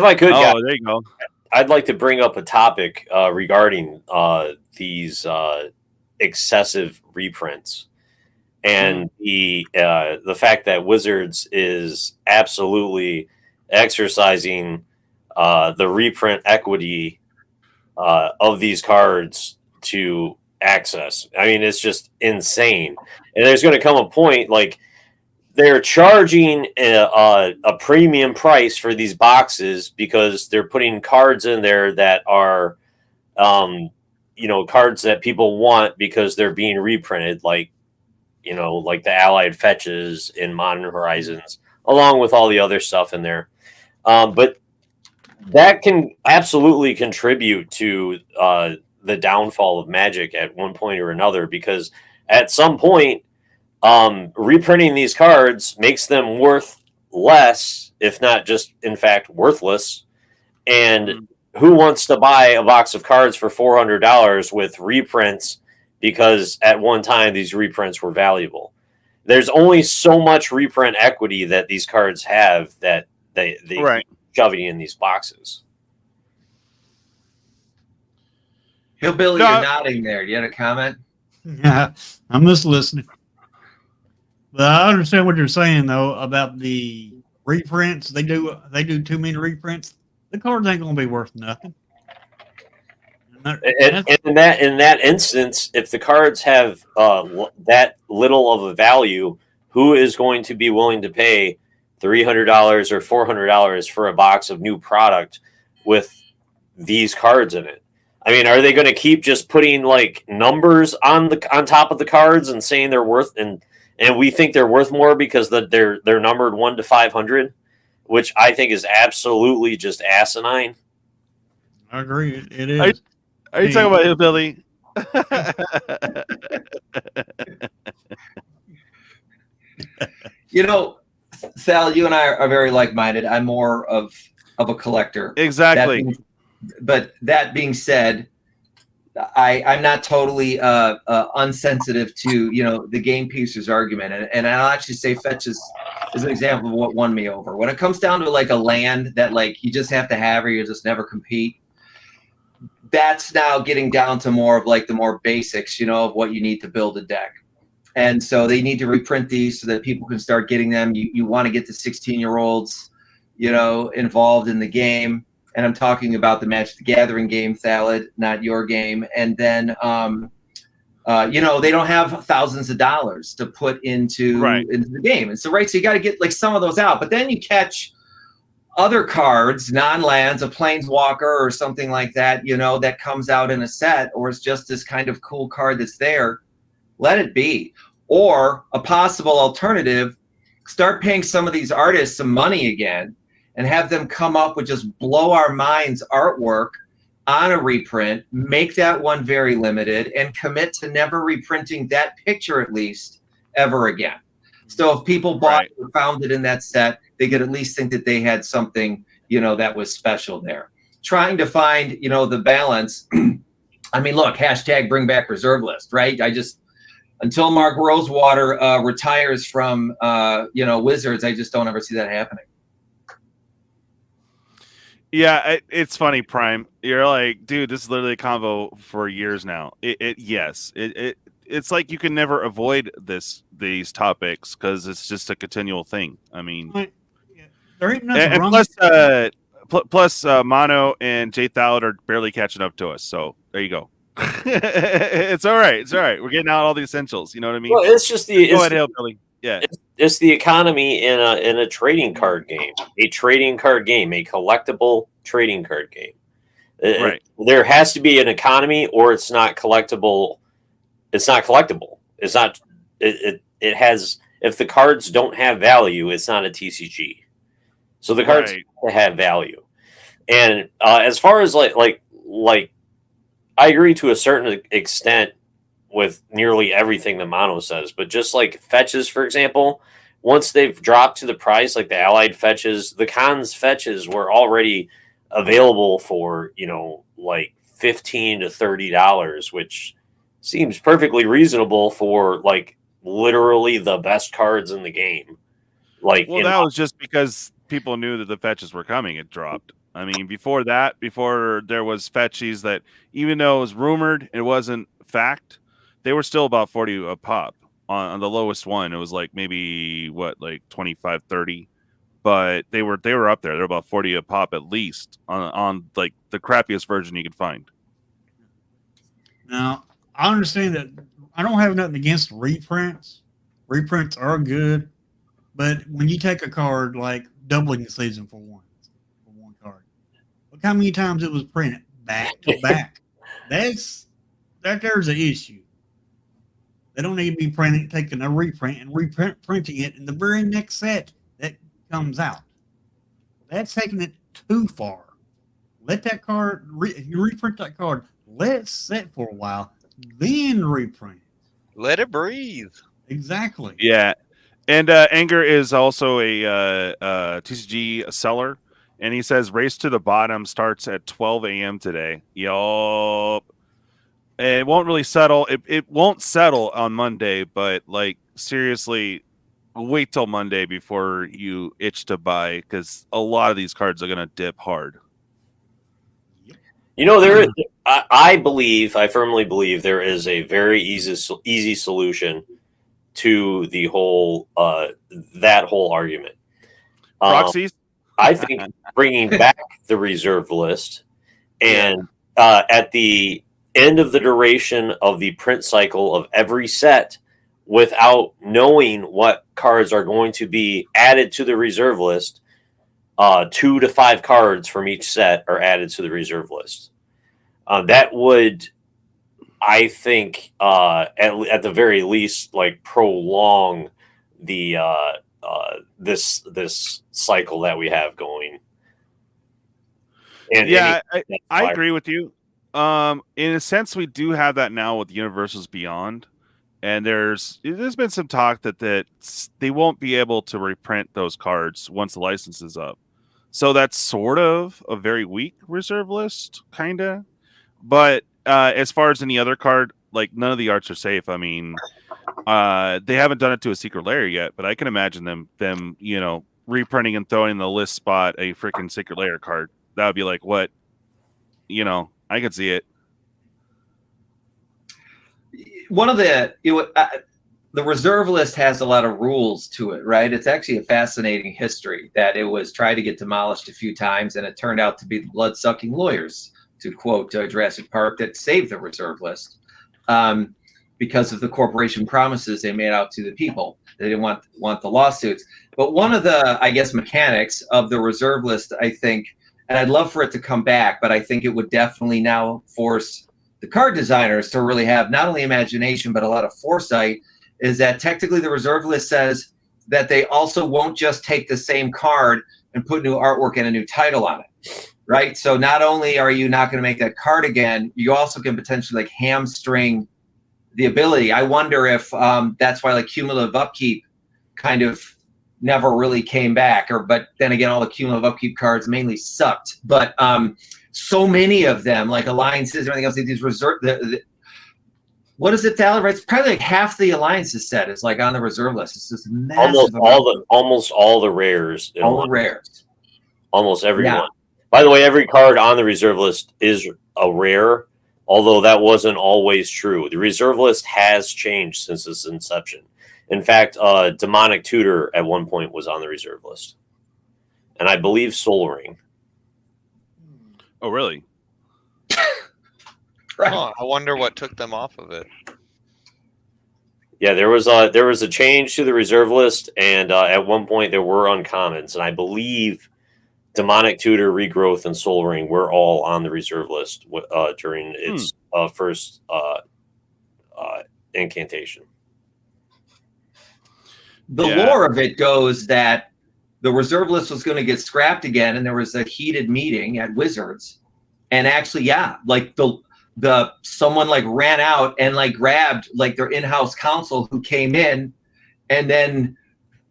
I could, guys, there you go. I'd like to bring up a topic regarding these excessive reprints. And the fact that Wizards is absolutely exercising the reprint equity of these cards to access. I mean, it's just insane. And there's going to come a point like they're charging a premium price for these boxes because they're putting cards in there that are, cards that people want because they're being reprinted, like the allied fetches in Modern Horizons, along with all the other stuff in there. But that can absolutely contribute to the downfall of Magic at one point or another, because at some point, reprinting these cards makes them worth less, if not just, in fact, worthless. And who wants to buy a box of cards for $400 with reprints? Because at one time these reprints were valuable. There's only so much reprint equity that these cards have that they right. shoving in these boxes. Hillbilly, you're nodding there. Do you have a comment? Yeah, I'm just listening. But I understand what you're saying though about the reprints. They do too many reprints. The cards ain't gonna be worth nothing. And in that instance, if the cards have that little of a value, who is going to be willing to pay $300 or $400 for a box of new product with these cards in it? I mean, are they going to keep just putting like numbers on top of the cards and saying they're worth and we think they're worth more because they're numbered 1 to 500, which I think is absolutely just asinine. I agree. It is. Are you talking about Hillbilly? Sal, you and I are very like-minded. I'm more of a collector. Exactly. But that being said, I'm not totally unsensitive to the game pieces argument, and I'll actually say Fetch is an example of what won me over. When it comes down to like a land that like you just have to have or you just never compete, that's now getting down to more of like the more basics, of what you need to build a deck. And so they need to reprint these so that people can start getting them. You want to get the 16-year-olds, involved in the game. And I'm talking about the Magic the Gathering game, Thallid, not your game. And then, they don't have thousands of dollars to put into the game. And so, so you got to get like some of those out. But then you catch other cards, non-lands, a Planeswalker or something like that, that comes out in a set, or it's just this kind of cool card that's there. Let it be. Or a possible alternative, start paying some of these artists some money again and have them come up with just blow our minds artwork on a reprint, make that one very limited, and commit to never reprinting that picture at least ever again. So if people bought or found it in that set, they could at least think that they had something, that was special there. Trying to find, the balance. I mean, look, hashtag bring back reserve list, right? Until Mark Rosewater retires from, Wizards, I just don't ever see that happening. Yeah, it's funny, Prime. You're like, dude, this is literally a convo for years now. It's like you can never avoid these topics because it's just a continual thing. I mean, Like, yeah, there ain't nothing and wrong. plus, Mono and Jay Thallard are barely catching up to us. So there you go. It's all right. It's all right. We're getting out all the essentials. You know what I mean? Well, it's just the Go ahead, Hillbilly. Yeah. it's the economy in a trading card game, a collectible trading card game. Right. There has to be an economy, or it's not collectible. It's not collectible. It's not. It has. If the cards don't have value, it's not a TCG. So the cards have value. And as far as like, I agree to a certain extent with nearly everything that Mono says, but just like fetches, for example, once they've dropped to the price, like the Allied fetches, the Cons fetches were already available for, like $15 to $30, which seems perfectly reasonable for like literally the best cards in the game. Like, well, that was just because people knew that the fetches were coming. It dropped. I mean, before there was fetchies that, even though it was rumored, it wasn't fact. They were still about 40 a pop on the lowest one. It was like maybe like 25, 30, but they were up there. They're about 40 a pop at least on like the crappiest version you could find. Now, I understand that I don't have nothing against reprints. Reprints are good, but when you take a card like doubling the season for one card, look how many times it was printed back to back. There's an issue. They don't need to be taking a reprint and printing it in the very next set that comes out. That's taking it too far. Let that card, if you reprint that card, let it sit for a while, then reprint it. Let it breathe. Exactly. Yeah. And Anger is also a TCG seller, and he says Race to the Bottom starts at 12 a.m. today. Yup. It won't really settle. It won't settle on Monday, but like seriously, wait till Monday before you itch to buy, because a lot of these cards are gonna dip hard. I firmly believe there is a very easy solution to the whole that whole argument. Proxies. I think bringing back the reserve list, and at the end of the duration of the print cycle of every set, without knowing what cards are going to be added to the reserve list, 2 to 5 cards from each set are added to the reserve list. That would, I think, at the very least, like prolong the this cycle that we have going. And I agree with you. In a sense, we do have that now with Universal's Beyond, and there's been some talk that they won't be able to reprint those cards once the license is up. So that's sort of a very weak reserve list, kind of. But as far as any other card, like none of the arts are safe. I mean, they haven't done it to a secret layer yet, but I can imagine them reprinting and throwing in the list spot a freaking secret layer card. That would be like what, I could see it. One of the reserve list has a lot of rules to it, right? It's actually a fascinating history that it was tried to get demolished a few times, and it turned out to be the blood-sucking lawyers, to quote Jurassic Park, that saved the reserve list because of the corporation promises they made out to the people. They didn't want the lawsuits. But one of the, I guess, mechanics of the reserve list, I think, and I'd love for it to come back, but I think it would definitely now force the card designers to really have not only imagination, but a lot of foresight, is that technically the reserve list says that they also won't just take the same card and put new artwork and a new title on it, right? So not only are you not going to make that card again, you also can potentially like hamstring the ability. I wonder if that's why like cumulative upkeep kind of never really came back, but then again, all the cumulative upkeep cards mainly sucked. But so many of them, like alliances and everything else, these reserve. What is it, Tyler? Right, it's probably like half the alliances set is like on the reserve list. It's just massive. Almost all the rares. All the rares. Almost everyone. Yeah. By the way, every card on the reserve list is a rare, although that wasn't always true. The reserve list has changed since its inception. In fact, Demonic Tutor at one point was on the reserve list. And I believe Soul Ring. Oh, really? Right. Huh, I wonder what took them off of it. Yeah, there was a change to the reserve list, and at one point there were uncommons, and I believe Demonic Tutor, Regrowth, and Soul Ring were all on the reserve list during its first incantation. The lore of it goes that the reserve list was going to get scrapped again, and there was a heated meeting at Wizards, and actually, like the someone like ran out and like grabbed like their in-house counsel who came in, and then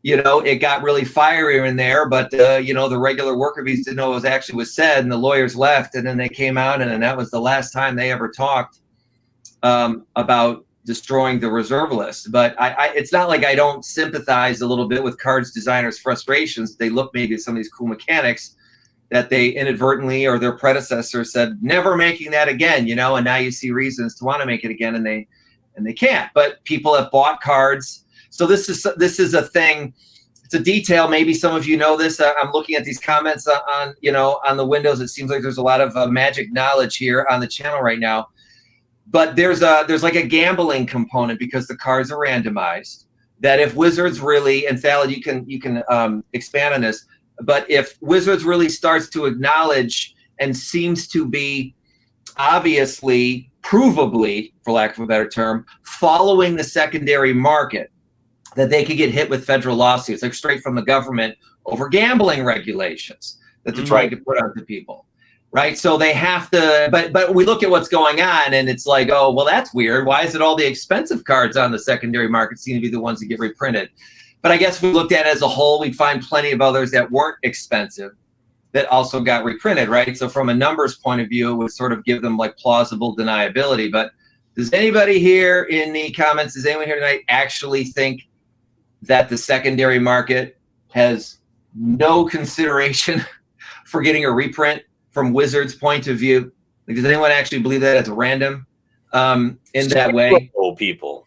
it got really fiery in there, but the regular worker bees didn't know what was said, and the lawyers left, and then they came out, and then that was the last time they ever talked about destroying the reserve list. But it's not like I don't sympathize a little bit with cards designers' frustrations. They look maybe at some of these cool mechanics that they inadvertently or their predecessor said never making that again, and now you see reasons to want to make it again, and they can't. But people have bought cards, so this is a thing. It's a detail. Maybe some of you know this. I'm looking at these comments on the windows. It seems like there's a lot of magic knowledge here on the channel right now. But there's like a gambling component because the cards are randomized. That if Wizards really, and Thalid, you can expand on this. But if Wizards really starts to acknowledge and seems to be obviously, provably, for lack of a better term, following the secondary market, that they could get hit with federal lawsuits, like straight from the government, over gambling regulations that they're trying to put onto people, right? So they have to, but we look at what's going on, and it's like, oh, well, that's weird. Why is it all the expensive cards on the secondary market seem to be the ones that get reprinted? But I guess if we looked at it as a whole, we'd find plenty of others that weren't expensive that also got reprinted, right? So from a numbers point of view, it would sort of give them like plausible deniability. But does anybody here in the comments, does anyone here tonight actually think that the secondary market has no consideration for getting a reprint from Wizards' point of view? Like, does anyone actually believe that it's random in that way? Zero people.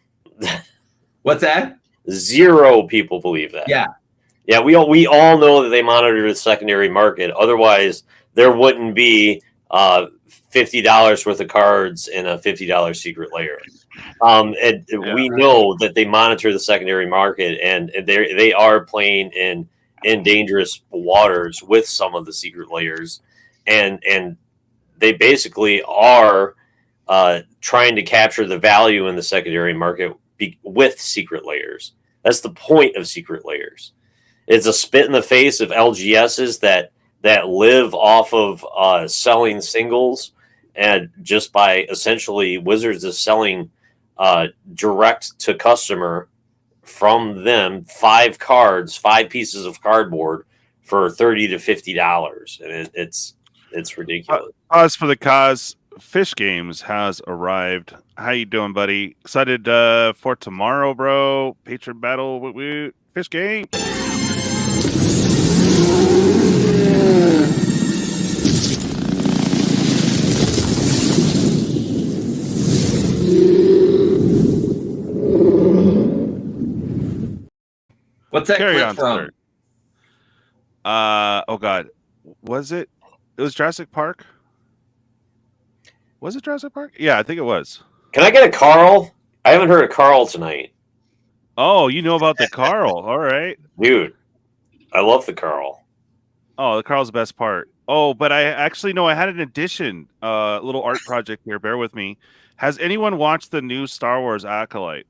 What's that? Zero people believe that. Yeah. We all know that they monitor the secondary market. Otherwise, there wouldn't be $50 worth of cards in a $50 secret layer. We know that they monitor the secondary market, and they are playing in dangerous waters with some of the secret layers, and they basically are trying to capture the value in the secondary market with secret layers. That's the point of secret layers. It's a spit in the face of LGSs that live off of selling singles, and just by essentially Wizards is selling direct to customer from them 5 pieces of cardboard for $30 to $50, and it's ridiculous. Pause for the cause. Fish Games has arrived. How you doing, buddy? Excited for tomorrow, bro? Patron battle. Fish Game. What's that Carry clip on, from? sir. Oh God, was it? It was Jurassic Park. Was it Jurassic Park? Yeah, I think it was. Can I get a Carl? I haven't heard a Carl tonight. Oh, you know about the Carl. All right. Dude, I love the Carl. Oh, the Carl's the best part. Oh, but I actually know I had an addition, little art project here. Bear with me. Has anyone watched the new Star Wars Acolyte?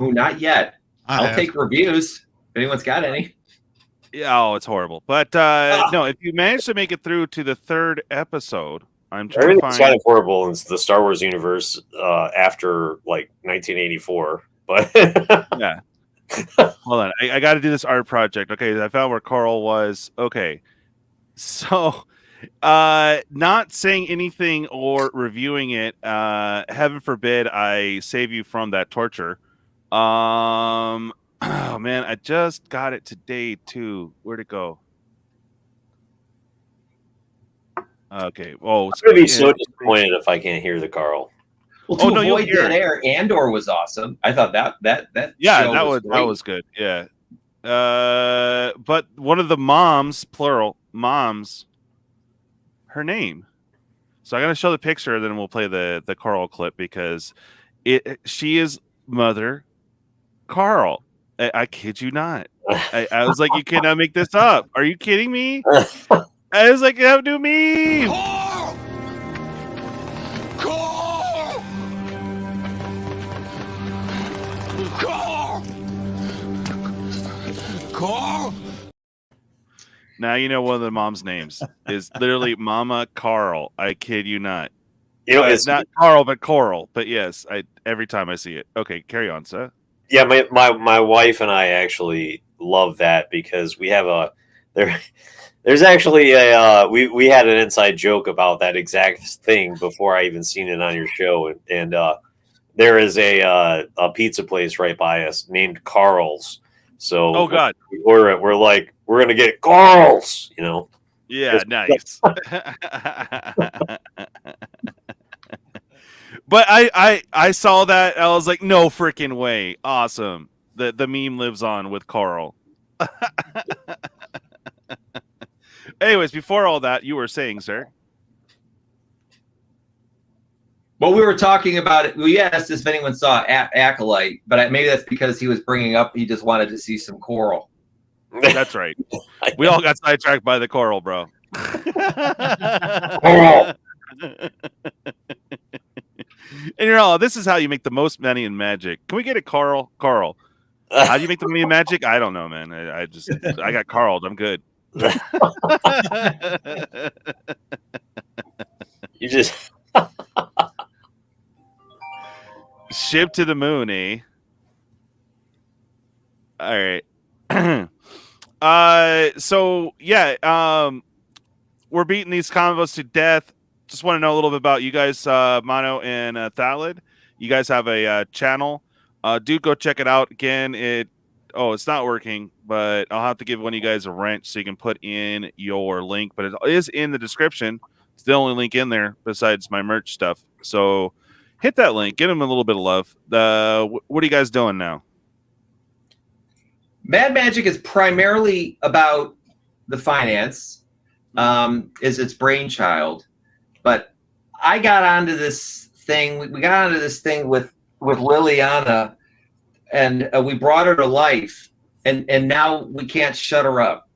Oh, not yet. I'll take reviews if anyone's got any. Yeah, oh, it's horrible. But no, if you manage to make it through to the 3rd episode, I'm trying to find. Everything's kind of horrible in the Star Wars universe after like 1984. But yeah. Hold on. I got to do this art project. Okay, I found where Carl was. Okay. So, not saying anything or reviewing it, heaven forbid I save you from that torture. Oh man, I just got it today too. Where'd it go? Okay. Oh, I'm gonna be so disappointed if I can't hear the Carl. Well, to avoid dead air, Andor was awesome. I thought that show was great. That was good. Yeah. But one of the moms, plural moms, her name. So I'm gonna show the picture, then we'll play the Carl clip because she is Mother Carl. I kid you not. I was like, you cannot make this up. Are you kidding me? I was like, how do me? Qore! Qore! Qore! Now you know one of the mom's names is literally Mama Carl. I kid you not. You know, it's not Carl, but Coral. But yes, every time I see it. Okay, carry on, sir. Yeah, my wife and I actually love that because we have there's actually we had an inside joke about that exact thing before I even seen it on your show, and there is a pizza place right by us named Carl's. So oh god, we're like we're gonna get Carl's, you know. Yeah, nice. But I saw that, I was like, no freaking way. Awesome. The meme lives on with Carl. Anyways, before all that, you were saying, sir. Well, we were talking about it. We asked if anyone saw Acolyte, but maybe that's because he was bringing up he just wanted to see some Coral. That's right. We all got sidetracked by the Coral, bro. Coral. And you're all, this is how you make the most money in Magic. Can we get it, Carl? Carl. How do you make the money in Magic? I don't know, man. I got Carl'd. I'm good. You just ship to the moon, eh? All right. So yeah, we're beating these combos to death. Just want to know a little bit about you guys, Mono and Thalid. You guys have a channel. Dude, go check it out. Again, it's not working, but I'll have to give one of you guys a wrench so you can put in your link. But it is in the description. It's the only link in there besides my merch stuff. So hit that link. Give them a little bit of love. What are you guys doing now? Mad Magic is primarily about the finance, is its brainchild. But I got onto this thing. We got onto this thing with Liliana, and we brought her to life, and now we can't shut her up.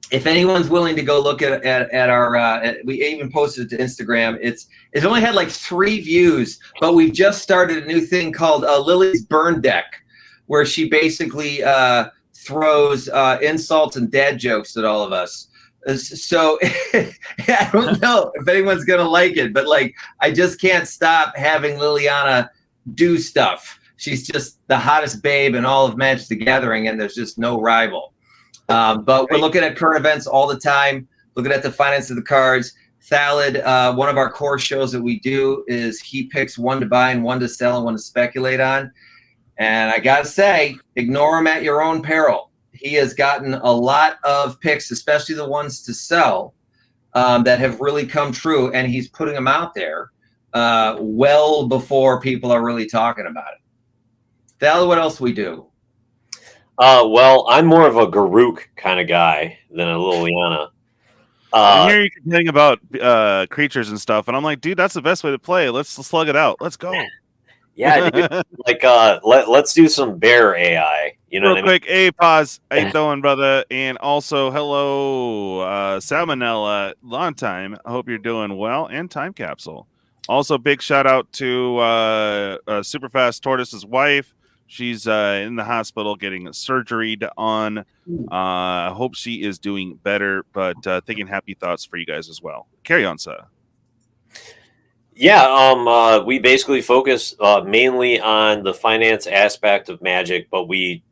If anyone's willing to go look at our, we even posted it to Instagram. It's only had like 3 views, but we've just started a new thing called Lily's Burn Deck, where she basically throws insults and dad jokes at all of us. So I don't know if anyone's gonna like it, but like I just can't stop having Liliana do stuff. She's just the hottest babe in all of Magic the Gathering, and there's just no rival. But we're looking at current events all the time, looking at the finance of the cards. Thalid, one of our core shows that we do is he picks one to buy and one to sell and one to speculate on. And I gotta say, ignore him at your own peril. He has gotten a lot of picks, especially the ones to sell, that have really come true, and he's putting them out there well before people are really talking about it. Thalid, what else we do? Well, I'm more of a Garuk kind of guy than a Liliana. I hear you complaining about creatures and stuff, and I'm like, dude, that's the best way to play. Let's slug it out. Let's go. Yeah, dude, like let's do some bear AI. You know, real quick. I mean? Hey, pause. How you doing, brother? And also, hello, Salmonella. Long time. I hope you're doing well. And Time Capsule. Also, big shout out to Superfast Tortoise's wife. She's in the hospital getting surgery on. I hope she is doing better. But thinking happy thoughts for you guys as well. Carry on, sir. Yeah, we basically focus mainly on the finance aspect of Magic, but we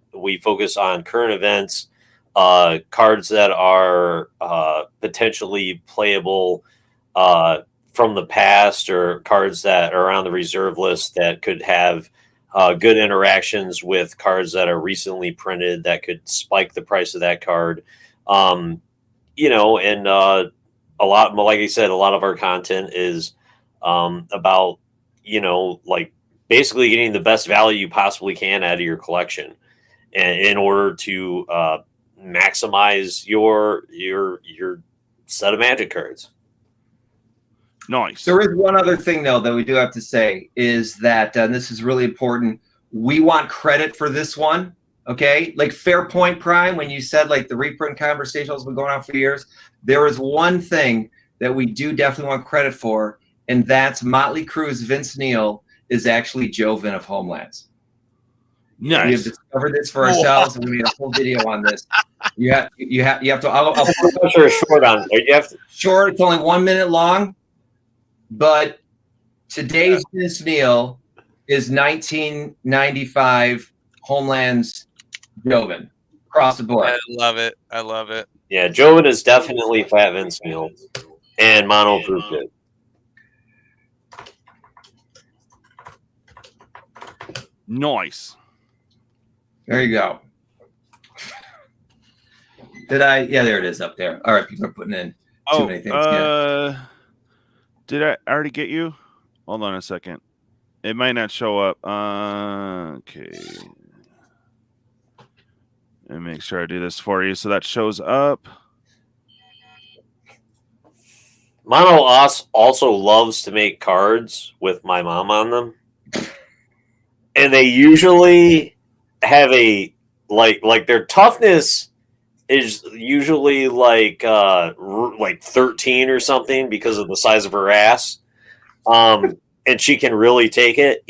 focus on current events, cards that are potentially playable from the past, or cards that are on the reserve list that could have good interactions with cards that are recently printed that could spike the price of that card. You know, and a lot, like I said, a lot of our content is about, like basically getting the best value you possibly can out of your collection, and in order to maximize your set of Magic cards. Nice. There is one other thing, though, that we do have to say is that, and this is really important, we want credit for this one, okay? Like, fair point, Prime, when you said, like, the reprint conversation has been going on for years, there is one thing that we do definitely want credit for, and that's Motley Crue's Vince Neil is actually Joven of Homelands. Nice. We have discovered this for ourselves, and we made a whole video on this. You have to. I'll sure short on it. You have to. Short. It's only 1 minute long, but today's Vince Neil is 1995 Homelands Joven across the board. I love it. I love it. Yeah, Joven is definitely Fat Vince Neil and Mono proved it. Nice. There you go. Did I? Yeah, there it is up there. All right, people are putting in too many things. Did I already get you? Hold on a second. It might not show up. Okay. Let me make sure I do this for you so that shows up. Mono also loves to make cards with my mom on them. And they usually have a like their toughness is usually like 13 or something because of the size of her ass. And she can really take it,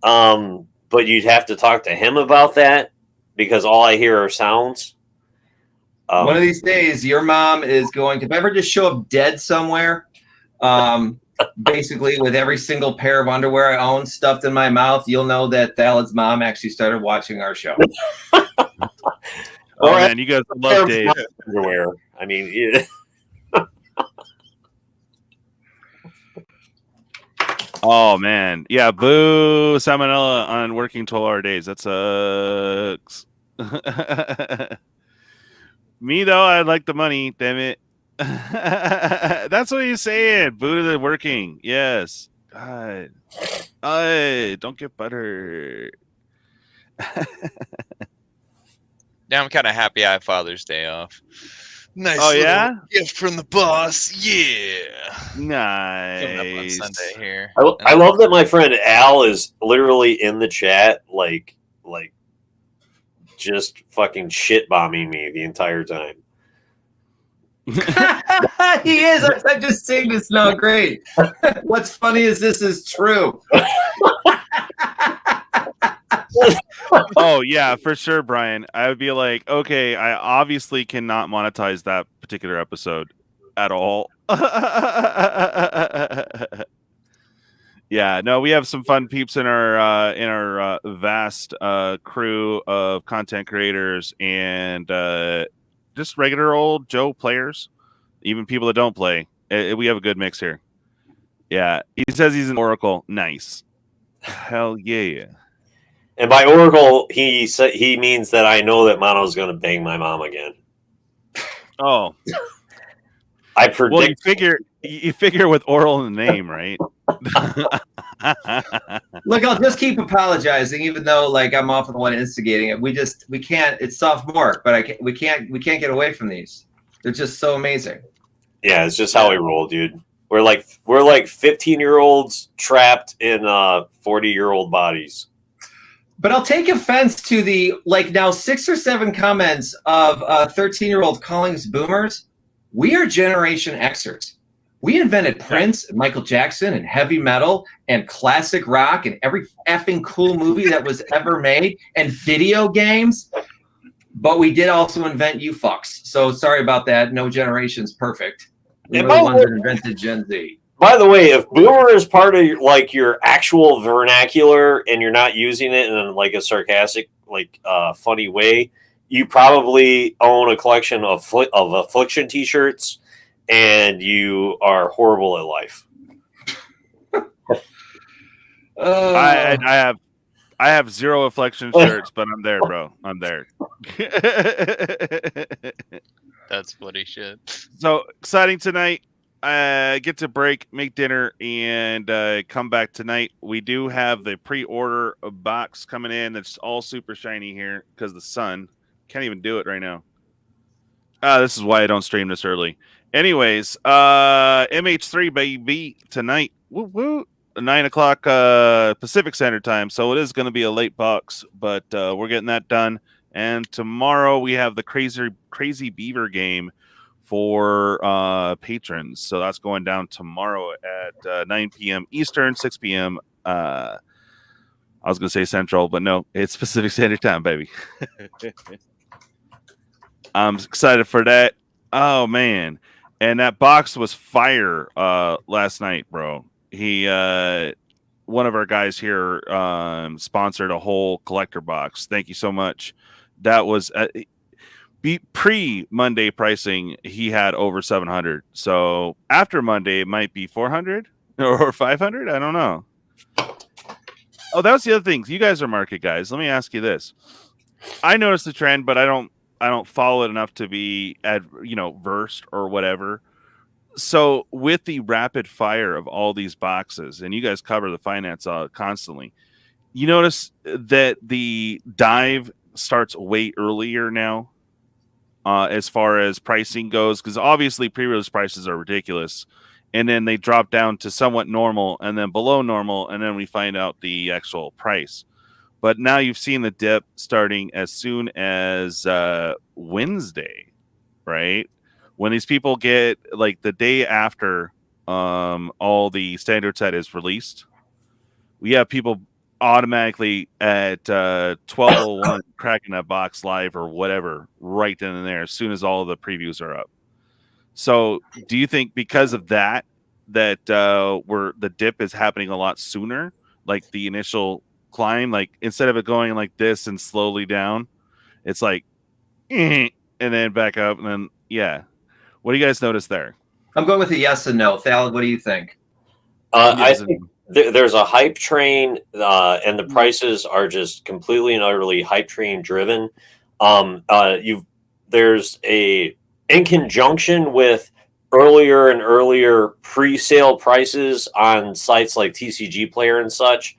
but you'd have to talk to him about that because all I hear are sounds. One of these days, your mom is going to, if I ever just show up dead somewhere, basically with every single pair of underwear I own stuffed in my mouth, you'll know that Thalad's mom actually started watching our show. Oh, man, you guys love Dave. Underwear. I mean, yeah. Oh, man. Yeah, boo Salmonella on working 12-hour days. That sucks. Me, though, I like the money. Damn it. That's what he's saying. Boo to the working. Yes. God. Don't get butter. Yeah, I'm kind of happy I have Father's Day off. Nice. Oh, yeah? Gift from the boss. Yeah. Nice. Coming up on Sunday here. I love that my friend Al is literally in the chat, like just fucking shit bombing me the entire time. He is. I'm just saying this now. Great. What's funny is this is true. Oh, yeah, for sure, Brian. I would be like, okay, I obviously cannot monetize that particular episode at all. Yeah, no, we have some fun peeps in our vast crew of content creators and just regular old Joe players, even people that don't play. We have a good mix here. Yeah, he says he's an Oracle. Nice. Hell yeah. And by Oracle, he means that I know that Mono's going to bang my mom again. Oh, I predict. well, you figure with oral in the name, right? Look, I'll just keep apologizing, even though like I'm often the one instigating it. We can't. It's sophomore, but we can't get away from these. They're just so amazing. Yeah, it's just how we roll, dude. We're like 15-year-olds trapped in 40-year-old bodies. But I'll take offense to the now 6 or 7 comments of 13-year-old calling us boomers. We are Generation Xers. We invented Prince and Michael Jackson and heavy metal and classic rock and every effing cool movie that was ever made and video games. But we did also invent you fucks. So sorry about that. No generation's perfect. We were the ones that invented Gen Z. By the way, if boomer is part of your actual vernacular and you're not using it in like a sarcastic, funny way, you probably own a collection of Affliction t-shirts and you are horrible at life. I have 0 Affliction shirts, but I'm there, bro. I'm there. That's funny shit. So exciting tonight. Get to break, make dinner, and come back tonight. We do have the pre-order box coming in. That's all super shiny here because the sun. Can't even do it right now. This is why I don't stream this early. Anyways, MH3 baby tonight. Woo woo. 9 o'clock Pacific Standard Time. So it is going to be a late box, but we're getting that done. And tomorrow we have the Crazy Beaver game for patrons. So that's going down tomorrow at 9 p.m. Eastern, 6 p.m. I was going to say Central, but no, it's Pacific Standard Time, baby. I'm excited for that. Oh, man. And that box was fire last night, bro. He, one of our guys here sponsored a whole collector box. Thank you so much. That was... pre-Monday pricing, he had over 700. So after Monday, it might be 400 or 500. I don't know. Oh, that was the other thing. You guys are market guys. Let me ask you this. I noticed the trend, but I don't follow it enough to be versed or whatever. So with the rapid fire of all these boxes, and you guys cover the finance constantly, you notice that the dive starts way earlier now. As far as pricing goes, because obviously pre-release prices are ridiculous, and then they drop down to somewhat normal, and then below normal, and then we find out the actual price. But now you've seen the dip starting as soon as Wednesday, right? When these people get like the day after all the standard set is released, we have people automatically at 12:01 cracking that box live or whatever right then and there as soon as all of the previews are up. So do you think because of that where the dip is happening a lot sooner, like the initial climb, like instead of it going like this and slowly down, it's like and then back up, and then what do you guys notice there? I'm going with a yes and no. Thad, what do you think? I think there's a hype train, and the prices are just completely and utterly hype train driven. There's in conjunction with earlier and earlier pre-sale prices on sites like TCG Player and such.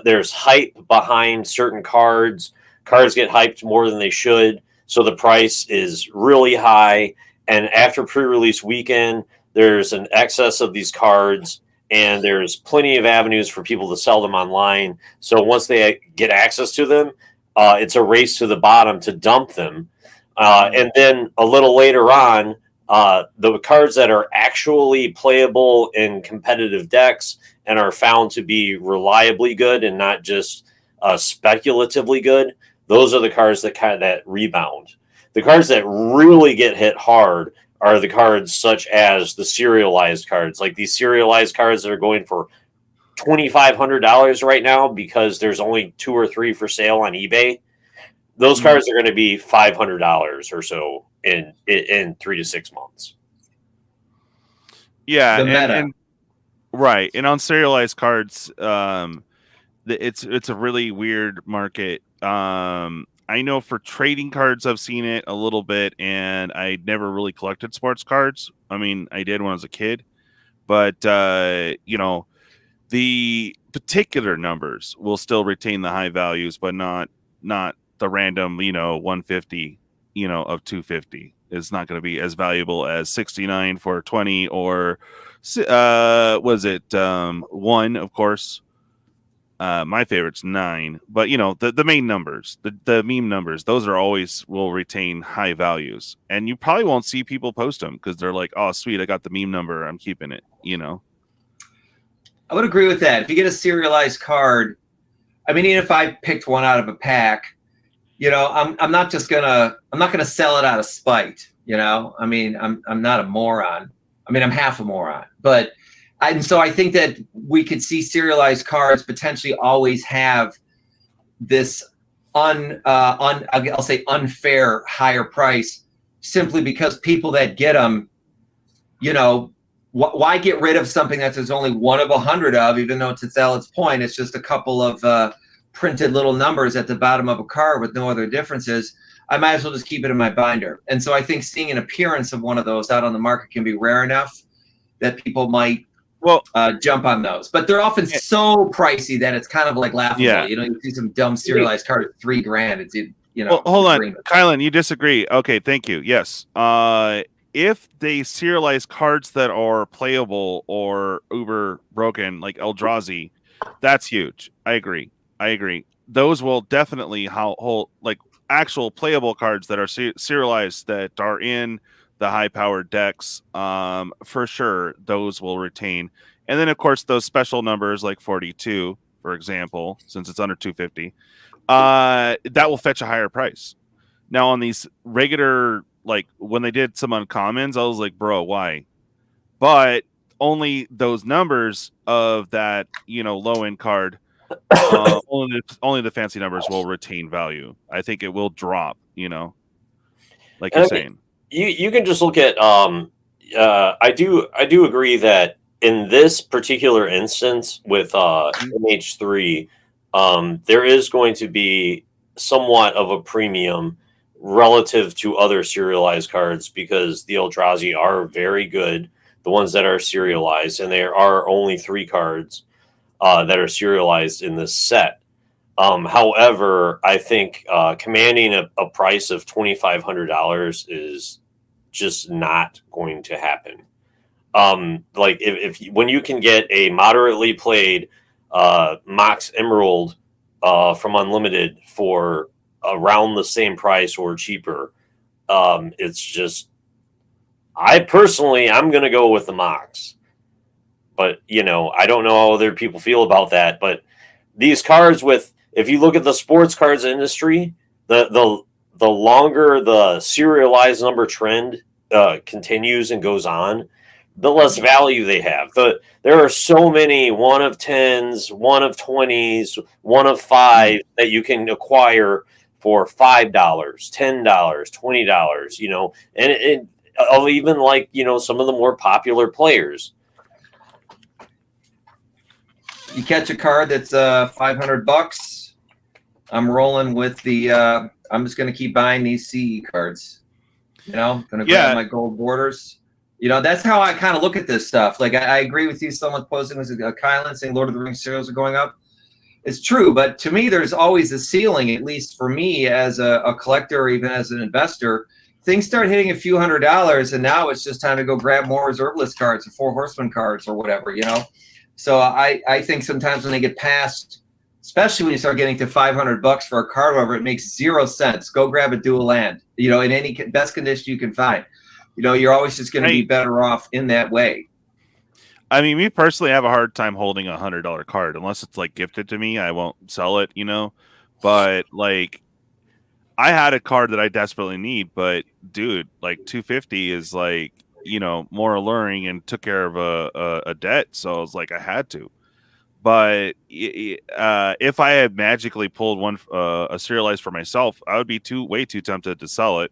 There's hype behind certain cards. Cards get hyped more than they should, so the price is really high. And after pre-release weekend, there's an excess of these cards, and there's plenty of avenues for people to sell them online. So once they get access to them, it's a race to the bottom to dump them. And then a little later on, the cards that are actually playable in competitive decks and are found to be reliably good and not just speculatively good, those are the cards that rebound. The cards that really get hit hard are the cards such as the serialized cards, like these serialized cards that are going for $2,500 right now because there's only 2 or 3 for sale on eBay. Those cards are going to be $500 or so in 3 to 6 months. Yeah, The meta. and right, and on serialized cards, it's a really weird market. I know for trading cards, I've seen it a little bit, and I never really collected sports cards. I mean, I did when I was a kid, but the particular numbers will still retain the high values, but not the random 150 of 250 is not going to be as valuable as 69 for 20 or was it 1, of course. My favorite's 9, but the main numbers, the meme numbers, those are always will retain high values, and you probably won't see people post them because they're like, oh sweet, I got the meme number, I'm keeping it. I would agree with that. If you get a serialized card, I mean, even if I picked one out of a pack, I'm not gonna sell it out of spite. I mean, I'm not a moron. I mean, I'm half a moron, but. And so I think that we could see serialized cards potentially always have this I'll say unfair higher price simply because people that get them, why get rid of something that there's only one of 100 of, even though to Alec's point, it's just a couple of printed little numbers at the bottom of a card with no other differences, I might as well just keep it in my binder. And so I think seeing an appearance of one of those out on the market can be rare enough that people might jump on those. But they're often so pricey that it's kind of like laughable. Yeah. You know, you see some dumb serialized card at $3,000. It's, you know. Well, hold on, dream. Kylan, you disagree. Okay, thank you. Yes. If they serialize cards that are playable or uber broken, like Eldrazi, that's huge. I agree. Those will definitely hold like actual playable cards that are serialized that are in the high-powered decks. For sure, those will retain. And then, of course, those special numbers like 42, for example, since it's under 250. That will fetch a higher price. Now on these regular, like when they did some uncommons, I was like, bro, why? But only those numbers of that, you know, low end card, only the fancy numbers will retain value. I think it will drop, you know, like you're saying. You can just look at I do agree that in this particular instance with MH3, there is going to be somewhat of a premium relative to other serialized cards because the Eldrazi are very good, the ones that are serialized, and there are only 3 cards that are serialized in this set. However, I think commanding a price of $2,500 is just not going to happen. Like if when you can get a moderately played Mox Emerald from Unlimited for around the same price or cheaper, it's just, I'm going to go with the Mox. But, you know, I don't know how other people feel about that. But these cards if you look at the sports cards industry, the longer the serialized number trend continues and goes on, the less value they have. There are so many 1 of 10s, 1 of 20s, 1 of 5 that you can acquire for $5, $10, $20, you know, and of even like, you know, some of the more popular players. You catch a card that's $500. I'm rolling with the. I'm just going to keep buying these CE cards. You know, going to grab my gold borders. You know, that's how I kind of look at this stuff. Like I agree with you. Someone posting was Kylan saying Lord of the Rings sales are going up. It's true, but to me, there's always a ceiling. At least for me, as a collector, or even as an investor, things start hitting a few $100s, and now it's just time to go grab more reserve list cards or 4 horseman cards or whatever. You know. So I think sometimes when they get past, especially when you start getting to $500 for a card over, it makes 0 sense. Go grab a dual land, you know, in any best condition you can find. You know, you're always just going to be better off in that way. I mean, me personally, I have a hard time holding a $100 card unless it's like gifted to me. I won't sell it, you know. But like, I had a card that I desperately need, but dude, like 250 is like, you know, more alluring and took care of a debt. So I was like, I had to. But if I had magically pulled one a serialized for myself, I would be way too tempted to sell it.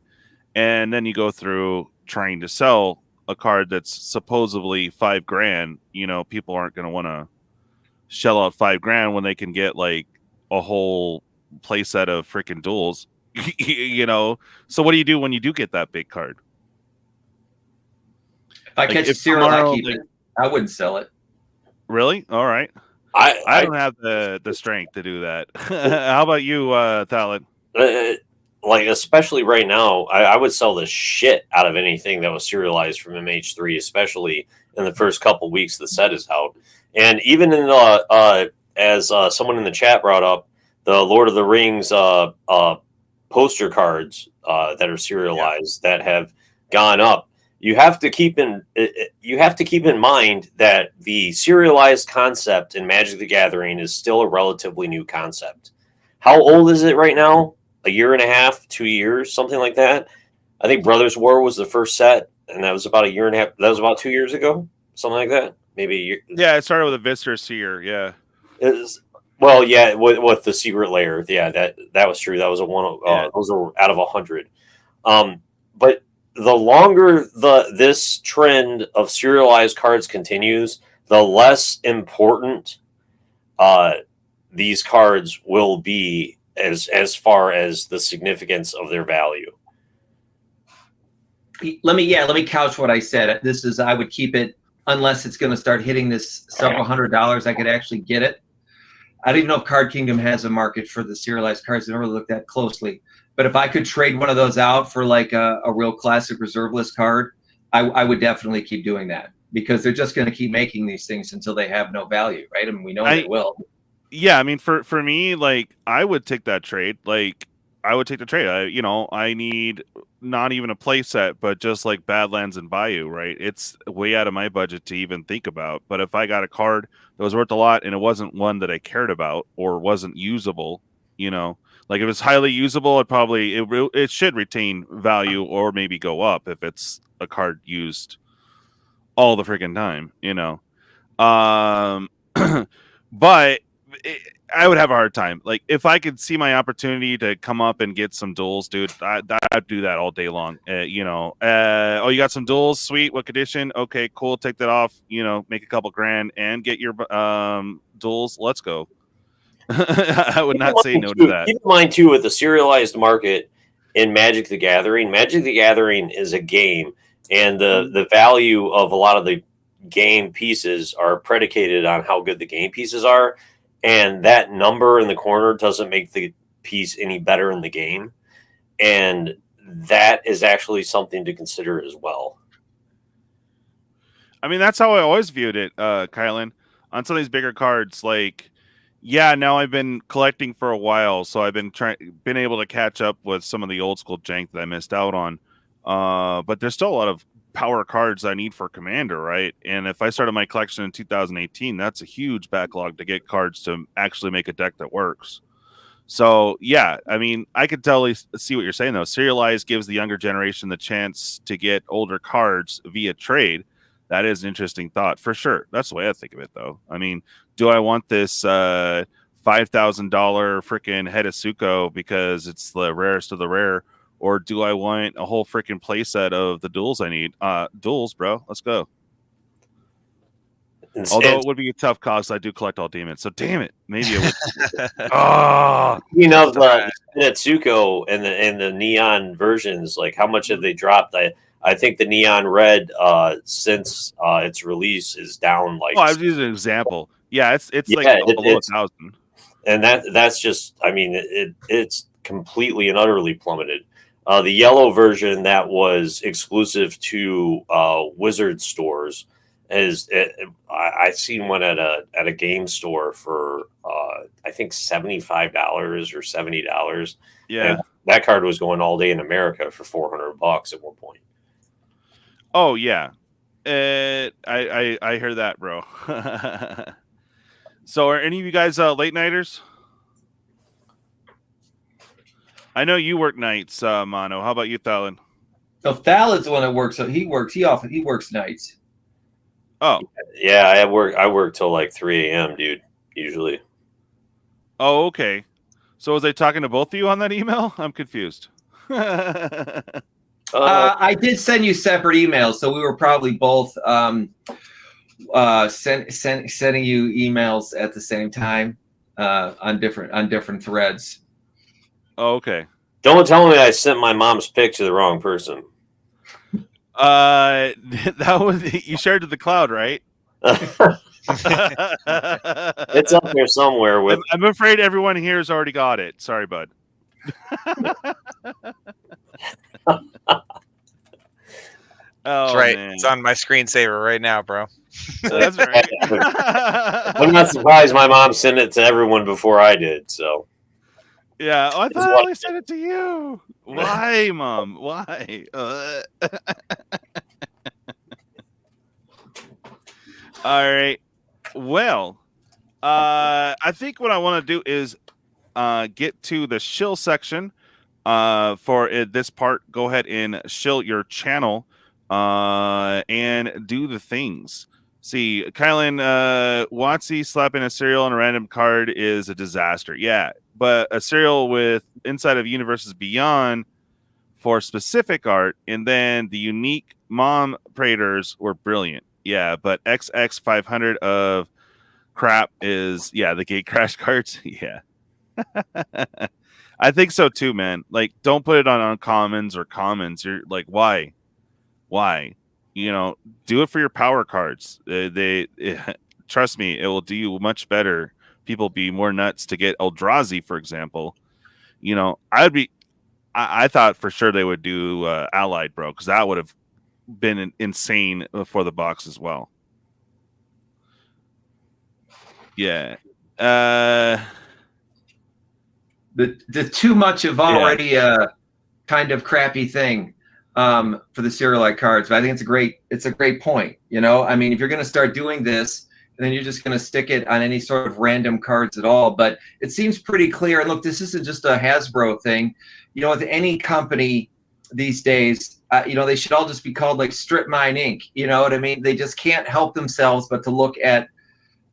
And then you go through trying to sell a card that's supposedly $5,000. You know, people aren't going to want to shell out $5,000 when they can get like a whole play set of freaking duels. You know, so what do you do when you do get that big card? If I catch a serial, I keep it. I wouldn't sell it. Really? All right. I don't have the strength to do that. How about you, Thalid? Like, especially right now, I would sell the shit out of anything that was serialized from MH3, especially in the first couple weeks the set is out. And even in as someone in the chat brought up, the Lord of the Rings poster cards that are serialized that have gone up. You have to keep in mind that the serialized concept in Magic the Gathering is still a relatively new concept. How old is it right now? A year and a half, 2 years, something like that. I think Brothers War was the first set, and that was about a year and a half. That was about 2 years ago, something like that. Maybe a year. Yeah, it started with a Visitor Seer. Yeah. Well, yeah, with the Secret Lair. Yeah, that was true. That was a one. Those are out of 100. But the longer this trend of serialized cards continues, the less important these cards will be as far as the significance of their value. Let me couch what I said. This is, I would keep it unless it's going to start hitting this several $100s. I could actually get it. I don't even know if Card Kingdom has a market for the serialized cards. I never looked that closely. But if I could trade one of those out for like a real classic reserve list card, I would definitely keep doing that, because they're just going to keep making these things until they have no value, right? I mean, we know they will. Yeah, I mean, for me, like, I would take that trade. Like, I would take the trade. I need not even a play set, but just like Badlands and Bayou, right? It's way out of my budget to even think about. But if I got a card that was worth a lot and it wasn't one that I cared about or wasn't usable, like if it's highly usable, it should retain value or maybe go up if it's a card used all the freaking time, but I would have a hard time. Like, if I could see my opportunity to come up and get some duels, dude, I'd do that all day long. Oh, you got some duels? Sweet. What condition? Okay, cool. Take that off. Make a couple grand and get your duels. Let's go. I would not say no to that. Keep in mind, too, with the serialized market in Magic the Gathering, Magic the Gathering is a game, and the value of a lot of the game pieces are predicated on how good the game pieces are. And that number in the corner doesn't make the piece any better in the game. And that is actually something to consider as well. I mean, that's how I always viewed it, Kylan. On some of these bigger cards, like, yeah, now I've been collecting for a while, so I've been able to catch up with some of the old school jank that I missed out on. But there's still a lot of power cards I need for Commander, right? And if I started my collection in 2018, that's a huge backlog to get cards to actually make a deck that works. So yeah, I mean, I could totally see what you're saying though. Serialized gives the younger generation the chance to get older cards via trade. That is an interesting thought for sure. That's the way I think of it though. I mean, do I want this $5,000 freaking head of Suko because it's the rarest of the rare? Or do I want a whole freaking playset of the duels I need? Duels, bro. Let's go. Although it would be a tough cause, I do collect all demons. So damn it, maybe it would. The Netsuko and the neon versions, like how much have they dropped? I think the neon red since its release is down like. Oh, I was using an example. Yeah, it's like below 1,000. And that's just, I mean, it's completely and utterly plummeted. The yellow version that was exclusive to Wizard stores I've seen one at a game store for I think $75 or $70. Yeah, and that card was going all day in America for $400 at one point. Oh yeah, I hear that, bro. So are any of you guys late nighters? I know you work nights, Mono. How about you, Thalen? No, Thalen's the one that works. So he works nights. Oh. Yeah, I work till like 3 a.m., dude, usually. Oh, okay. So was I talking to both of you on that email? I'm confused. I did send you separate emails, so we were probably both sending you emails at the same time on different threads. Oh, okay. Don't tell me I sent my mom's pic to the wrong person. That was, you shared to the cloud, right? It's up there somewhere. I'm afraid everyone here has already got it. Sorry, bud. That's right. Man. It's on my screensaver right now, bro. That's right. I'm not surprised my mom sent it to everyone before I did. So. Yeah, I thought I only sent it to you. Why, Mom? Why? All right. Well, I think what I want to do is get to the shill section. For this part, go ahead and shill your channel and do the things. See, Kylan, Watsy slapping a cereal on a random card is a disaster. Yeah, but a cereal with Inside of Universes Beyond for specific art, and then the unique mom Praters were brilliant. Yeah, but XX 500 of crap is the gate crash cards. Yeah. I think so too, man. Like, don't put it on uncommons or commons. You're like, why? You know, do it for your power cards. Trust me, it will do you much better. People be more nuts to get Eldrazi, for example. You know, I thought for sure they would do Allied, bro, because that would have been insane for the box as well. Yeah. The too much of already a kind of crappy thing for the serialized cards. But I think it's a great point. You know, I mean, if you're going to start doing this, and then you're just going to stick it on any sort of random cards at all. But it seems pretty clear. And look, this isn't just a Hasbro thing. You know, with any company these days, you know, they should all just be called like Strip Mine Inc. You know what I mean? They just can't help themselves but to look at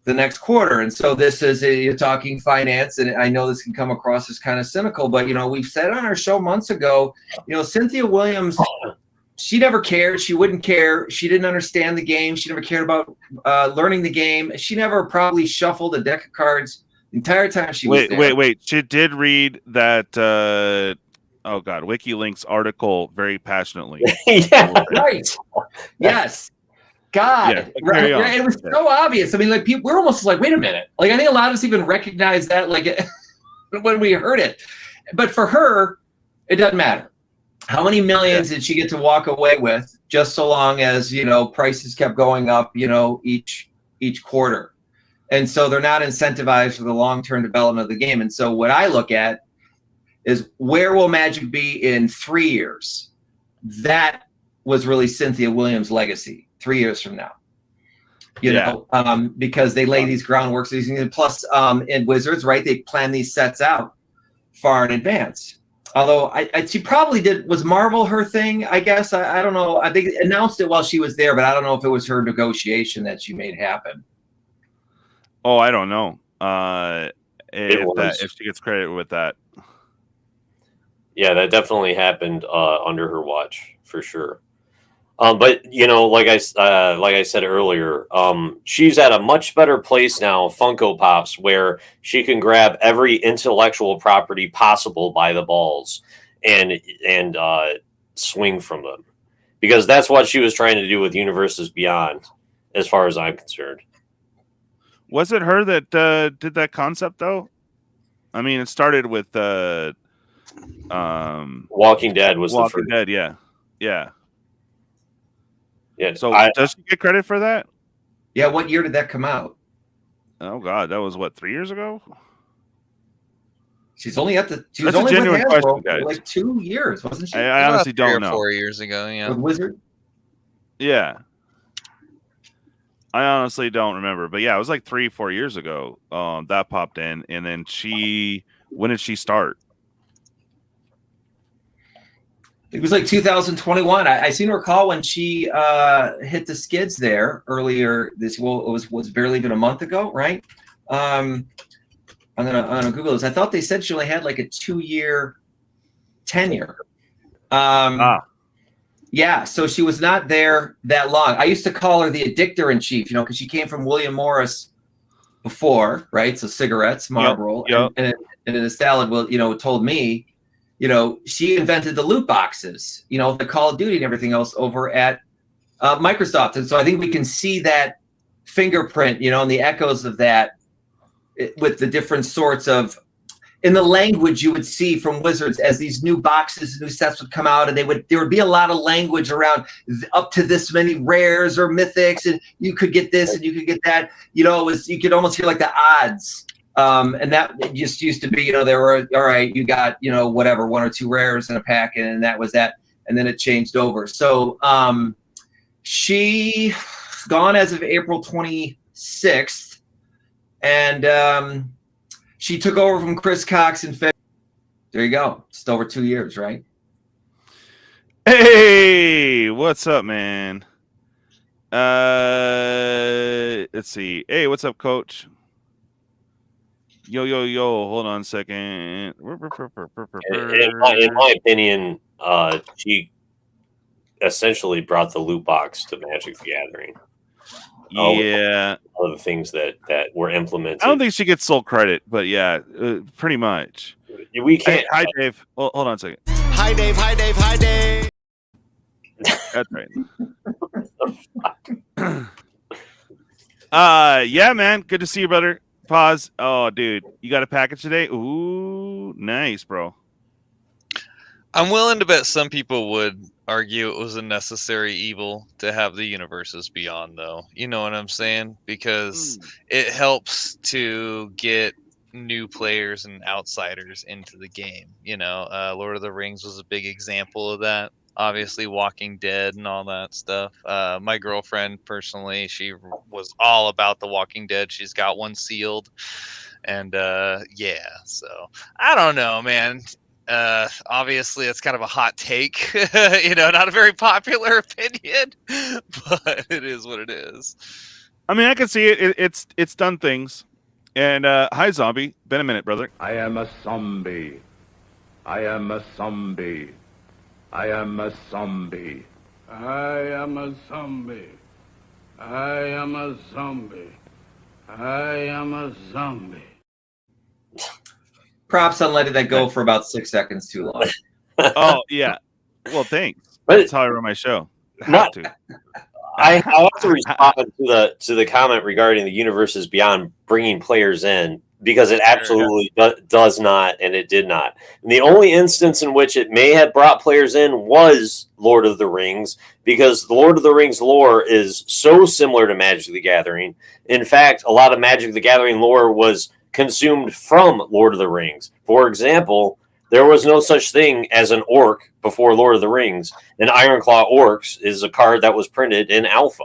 the next quarter. And so this is you're talking finance, and I know this can come across as kind of cynical, but you know, we've said on our show months ago, you know, Cynthia Williams, she never cared. She wouldn't care. She didn't understand the game. She never cared about learning the game. She never probably shuffled a deck of cards the entire time she was there. Wait. She did read that WikiLeaks article very passionately. Yeah. Right. Yes. God, Yeah, right. It was so obvious. I mean, like we're almost like, wait a minute. Like I think a lot of us even recognize that, like when we heard it. But for her, it doesn't matter. How many millions did she get to walk away with? Just so long as you know prices kept going up, you know, each quarter, and so they're not incentivized for the long-term development of the game. And so what I look at is where will Magic be in 3 years? That was really Cynthia Williams' legacy. 3 years from now, you know, because they lay these groundworks. Plus, in Wizards, right, they plan these sets out far in advance. Although she probably did. Was Marvel her thing? I guess I don't know. I think they announced it while she was there, but I don't know if it was her negotiation that she made happen. Oh, I don't know. If she gets credit with that. Yeah, that definitely happened under her watch for sure. But you know, like I said earlier, she's at a much better place now, Funko Pops, where she can grab every intellectual property possible by the balls and swing from them, because that's what she was trying to do with Universes Beyond, as far as I'm concerned. Was it her that did that concept though? I mean, it started with Walking Dead was the Walking first. Dead, yeah. Yeah. So does she get credit for that? Yeah. What year did that come out? Oh God, that was what, 3 years ago? She was only That's with a genuine Hasbro question, guys. for like 2 years, wasn't she? I honestly About 3 don't or know. 4 years ago, yeah. With Wizard. Yeah. I honestly don't remember, but yeah, it was like 3-4 years ago. That popped in, and then when did she start? It was like 2021. I seem to recall when she hit the skids there earlier this. Well, it was barely even a month ago, right? I'm gonna Google this. I thought they said she only had like a 2-year tenure. Yeah, so she was not there that long. I used to call her the addictor in chief, you know, because she came from William Morris before, right? So cigarettes, Marlboro, and the salad, well, you know, told me, you know, she invented the loot boxes, you know, the Call of Duty and everything else over at Microsoft. And so I think we can see that fingerprint, you know, and the echoes of that with the different sorts of, in the language you would see from Wizards as these new boxes, new sets would come out, and there would be a lot of language around up to this many rares or mythics, and you could get this and you could get that. You know, you could almost hear like the odds. And that just used to be, you know, there were, all right, you got, you know, whatever, 1 or 2 rares in a pack, and that was that. And then it changed over. So she gone as of April 26th. And she took over from Chris Cox in February. There you go. Just over 2 years, right? Hey, what's up, man? Let's see. Hey, what's up, Coach? Yo. Hold on a second. In my opinion, she essentially brought the loot box to Magic the Gathering. Yeah. All the things that were implemented. I don't think she gets sole credit, but yeah, pretty much. We can't. Hi, Dave. Well, hold on a second. Hi, Dave. Hi, Dave. Hi, Dave. That's right. Yeah, man. Good to see you, brother. Pause. Oh, dude, you got a package today? Ooh, nice, bro. I'm willing to bet some people would argue it was a necessary evil to have the universes beyond, though. You know what I'm saying? Because it helps to get new players and outsiders into the game. You know, Lord of the Rings was a big example of that. Obviously, Walking Dead and all that stuff. My girlfriend, personally, she was all about the Walking Dead. She's got one sealed. And yeah, so I don't know, man. Obviously, it's kind of a hot take, you know, not a very popular opinion, but it is what it is. I mean, I can see it. It's done things. And hi, zombie. Been a minute, brother. I am a zombie. I am a zombie. I am a zombie. I am a zombie. I am a zombie. I am a zombie. Props on letting that go for about 6 seconds too long. Oh yeah. Well, thanks. But- That's how I run my show. Not- I have to respond to the comment regarding the universes beyond bringing players in, because it absolutely does not, and it did not. And the only instance in which it may have brought players in was Lord of the Rings, because the Lord of the Rings lore is so similar to Magic the Gathering. In fact, a lot of Magic the Gathering lore was consumed from Lord of the Rings. For example, there was no such thing as an orc before Lord of the Rings. An Ironclaw Orcs is a card that was printed in Alpha.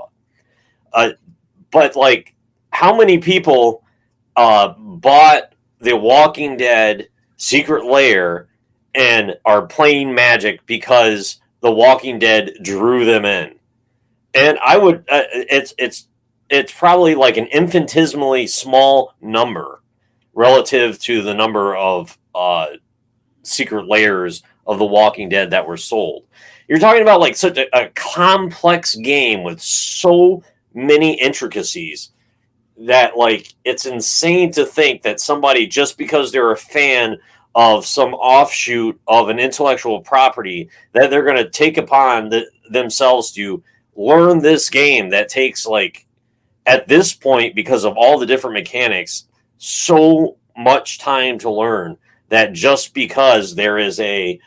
But like, how many people bought the Walking Dead Secret Lair and are playing Magic because the Walking Dead drew them in? And I would, it's probably like an infinitesimally small number relative to the number of secret layers of the Walking Dead that were sold. You're talking about like such a complex game with so many intricacies that like it's insane to think that somebody, just because they're a fan of some offshoot of an intellectual property, that they're going to take upon themselves to learn this game that takes, like, at this point, because of all the different mechanics, so much time to learn, that just because there is a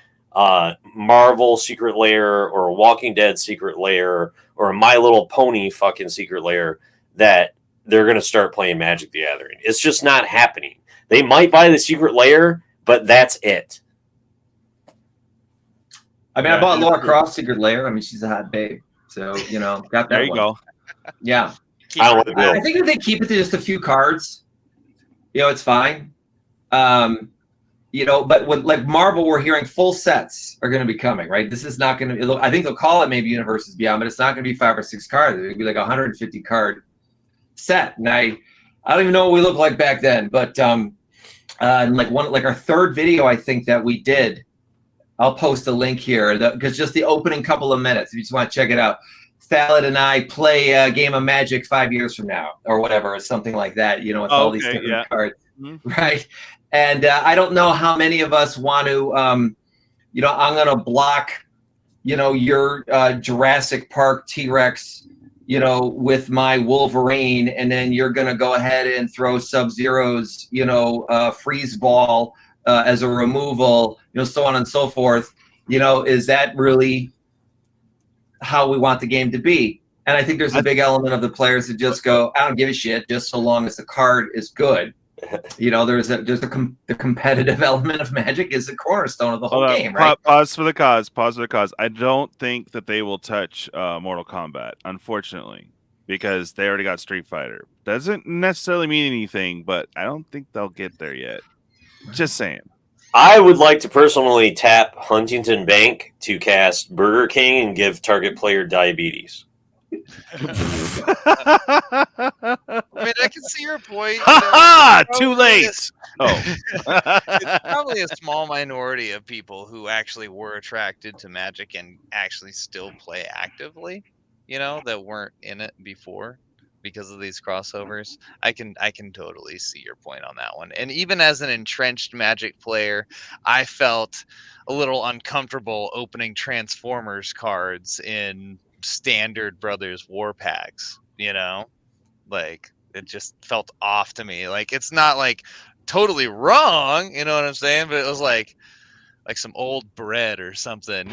Marvel secret lair or a Walking Dead secret lair or a My Little Pony fucking secret lair, that they're going to start playing Magic the Gathering. It's just not happening. They might buy the secret lair, but that's it. I mean, I bought Laura Croft's secret lair. I mean, she's a hot babe. So, you know, got that There you one. go. Yeah. I think if they keep it to just a few cards, you know, it's fine. You know, but with like Marvel, we're hearing full sets are going to be coming, right? This is not going to. I think they'll call it maybe Universes Beyond, but it's not going to be 5 or 6 cards. It'll be like a 150 card set. And I don't even know what we looked like back then, but and like our third video, I think that we did. I'll post a link here because just the opening couple of minutes, if you just want to check it out. Thallid and I play a game of Magic 5 years from now, or whatever, or something like that. You know, with all these different cards, right? And I don't know how many of us want to, you know, I'm going to block, you know, your Jurassic Park T-Rex, you know, with my Wolverine, and then you're going to go ahead and throw Sub-Zero's, you know, freeze ball as a removal, you know, so on and so forth. You know, is that really how we want the game to be? And I think there's a big element of the players that just go, I don't give a shit, just so long as the card is good. You know, the competitive element of Magic is the cornerstone of the whole game, right? Pause for the cause. Pause for the cause. I don't think that they will touch Mortal Kombat, unfortunately, because they already got Street Fighter. Doesn't necessarily mean anything, but I don't think they'll get there yet. Just saying. I would like to personally tap Huntington Bank to cast Burger King and give target player diabetes. I mean, I can see your point. Ha ha! Too late. It's probably a small minority of people who actually were attracted to Magic and actually still play actively, you know, that weren't in it before. because of these crossovers. I can totally see your point on that one. And even as an entrenched Magic player, I felt a little uncomfortable opening Transformers cards in standard Brothers War packs, you know? Like it just felt off to me. Like it's not like totally wrong, you know what I'm saying? But it was like some old bread or something.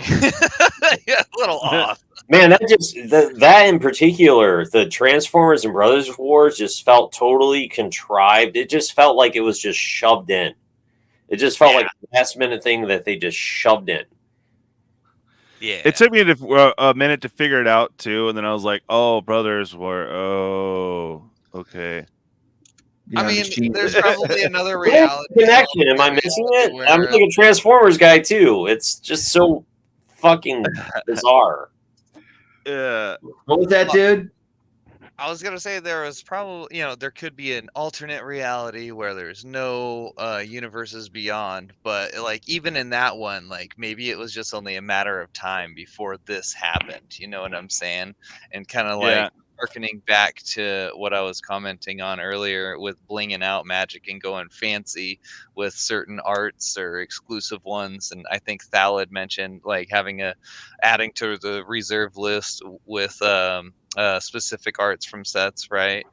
Yeah, a little off. Man, that in particular, the Transformers and Brothers Wars just felt totally contrived. It just felt like it was just shoved in. It just felt like a last minute thing that they just shoved in. Yeah. It took me a minute to figure it out too, and then I was like, "Oh, Brothers War. Oh, okay." Yeah, I mean, there's probably another reality connection. Am I missing it? I'm like a Transformers guy too. It's just so fucking bizarre. Yeah. What was that, dude? I was gonna say there was probably, there could be an alternate reality where there's no universes beyond, but like even in that one, like maybe it was just only a matter of time before this happened. You know what I'm saying? And kind of like harkening back to what I was commenting on earlier with blinging out Magic and going fancy with certain arts or exclusive ones. And I think Thal had mentioned like adding to the reserve list with specific arts from sets, right?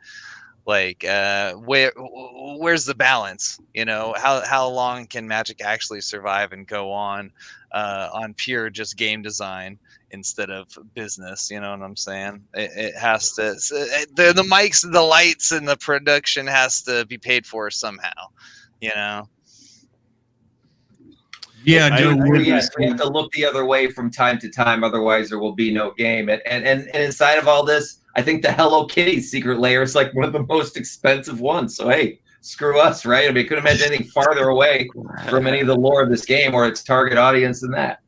Like where's the balance? How long can Magic actually survive and go on pure just game design instead of business? You know what I'm saying? It has to, the mics, the lights, and the production has to be paid for somehow. Yeah, Joe. Yes, we have to look the other way from time to time, otherwise there will be no game. And inside of all this, I think the Hello Kitty secret layer is like one of the most expensive ones. So hey, screw us, right? I mean, couldn't imagine anything farther away from any of the lore of this game or its target audience than that.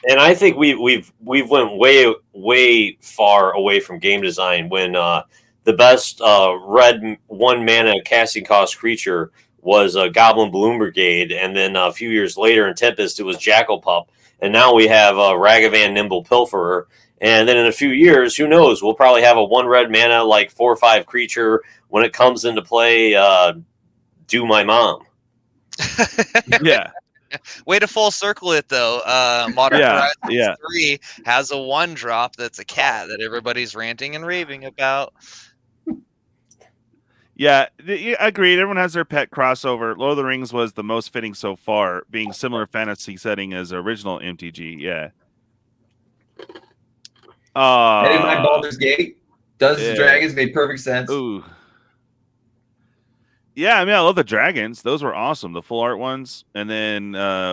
And I think we've went way far away from game design when the best red 1 mana casting cost creature was a Goblin Balloon Brigade, and then a few years later in Tempest it was Jackal Pup, and now we have Ragavan Nimble Pilferer, and then in a few years, who knows? We'll probably have a 1 red mana like 4 or 5 creature when it comes into play. Do my mom? Yeah. Way to full circle it though. Modern Horizons 3 has a 1-drop that's a cat that everybody's ranting and raving about. Yeah, agreed. Everyone has their pet crossover. Lord of the Rings was the most fitting so far, being similar fantasy setting as original MTG. Yeah. Heading by Baldur's Gate. Dungeons and Dragons made perfect sense. Ooh. Yeah, I mean, I love the dragons. Those were awesome, the full art ones. And then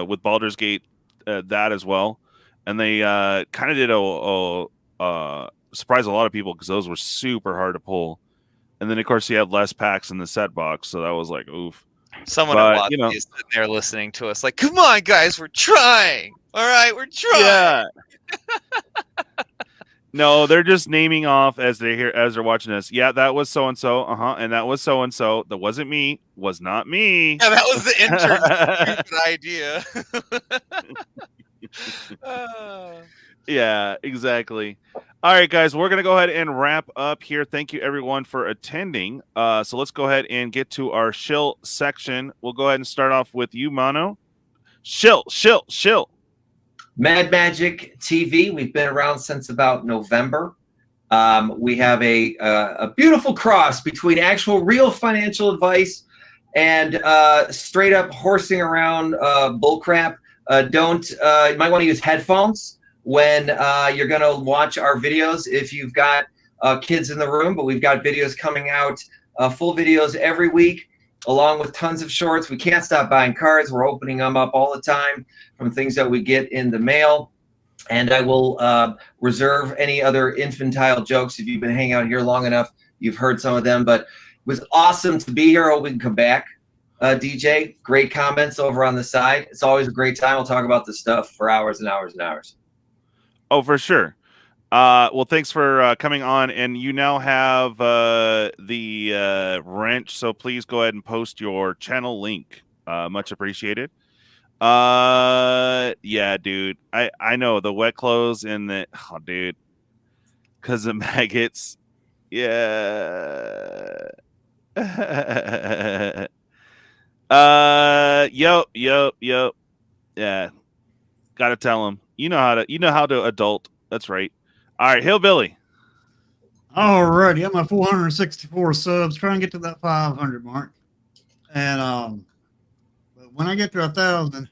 with Baldur's Gate, that as well. And they kind of did a surprise a lot of people because those were super hard to pull. And then, of course, you had less packs in the set box, so that was like, oof. Someone at Watsy is sitting there listening to us like, come on, guys, we're trying. All right, we're trying. Yeah. No, they're just naming off as they're watching us. Yeah, that was so and so. And that was so and so. That wasn't me. Was not me. Yeah, that was the intern's stupid idea. Yeah, exactly. All right, guys, we're gonna go ahead and wrap up here. Thank you, everyone, for attending. So let's go ahead and get to our shill section. We'll go ahead and start off with you, Mono. Shill. Mad Magic TV. We've been around since about November. We have a beautiful cross between actual real financial advice and straight up horsing around bullcrap. You might want to use headphones when you're going to watch our videos if you've got kids in the room, but we've got videos coming out, full videos every week, along with tons of shorts. We can't stop buying cards. We're opening them up all the time from things that we get in the mail. And I will reserve any other infantile jokes. If you've been hanging out here long enough, you've heard some of them. But it was awesome to be here. Hope we can come back, DJ. Great comments over on the side. It's always a great time. We'll talk about this stuff for hours and hours and hours. Oh, for sure. Well, thanks for coming on. And you now have the wrench, so please go ahead and post your channel link. Much appreciated. Yeah, dude. I know the wet clothes and the dude, because the maggots. Yeah. Yep. Yeah. Gotta tell him. You know how to adult. That's right. All right, Hillbilly. Alrighty, I'm at 464 subs. Try and get to that 500 mark. And but when I get to 1,000,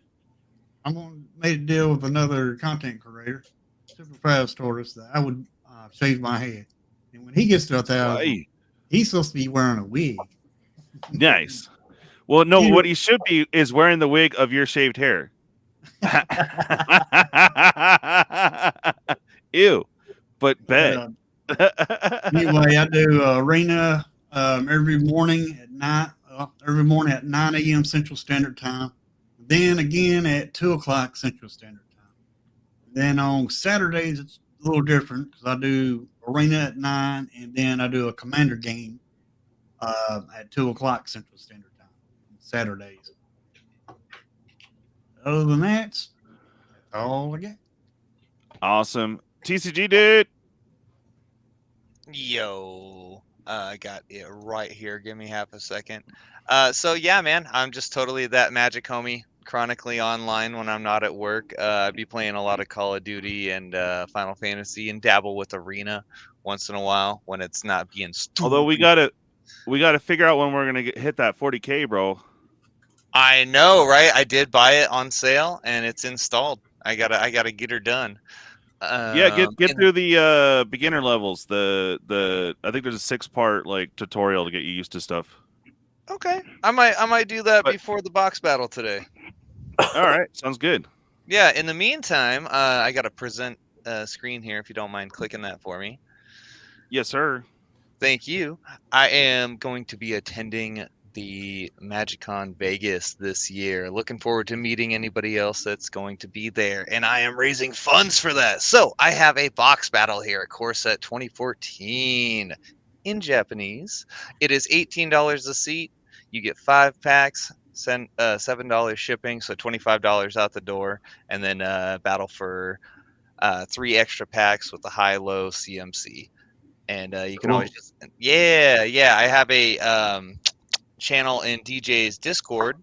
I'm gonna make a deal with another content creator, Super Fast Tortoise, that I would shave my head. And when he gets to 1,000, he's supposed to be wearing a wig. Nice. Well, no, what he should be is wearing the wig of your shaved hair. Ew. But bet. Anyway, I do arena every morning at 9 a.m. Central Standard Time. Then again at 2 o'clock Central Standard Time. Then on Saturdays it's a little different because I do arena at 9, and then I do a commander game at 2 o'clock Central Standard Time on Saturdays. Other than that, that's all I get. Awesome. TCGDude. Yo, I got it right here. Give me half a second. So yeah, man, I'm just totally that magic homie, chronically online when I'm not at work. I'd be playing a lot of Call of Duty and Final Fantasy, and dabble with Arena once in a while when it's not being stupid. Although we gotta figure out when we're gonna hit that 40K, bro. I know, right? I did buy it on sale and it's installed. I gotta get her done. Yeah, get through the beginner levels. The I think there's a 6-part like tutorial to get you used to stuff. Okay, I might do that before the box battle today. All right, sounds good. Yeah. In the meantime, I got to present screen here. If you don't mind clicking that for me. Yes, sir. Thank you. I am going to be attending the MagicCon Vegas this year. Looking forward to meeting anybody else that's going to be there, and I am raising funds for that. So I have a box battle here at Core Set 2014 in Japanese. It is $18 a seat. You get 5 packs, $7 shipping, so $25 out the door, and then battle for 3 extra packs with the high-low CMC. And you can always just I have a channel in DJ's Discord,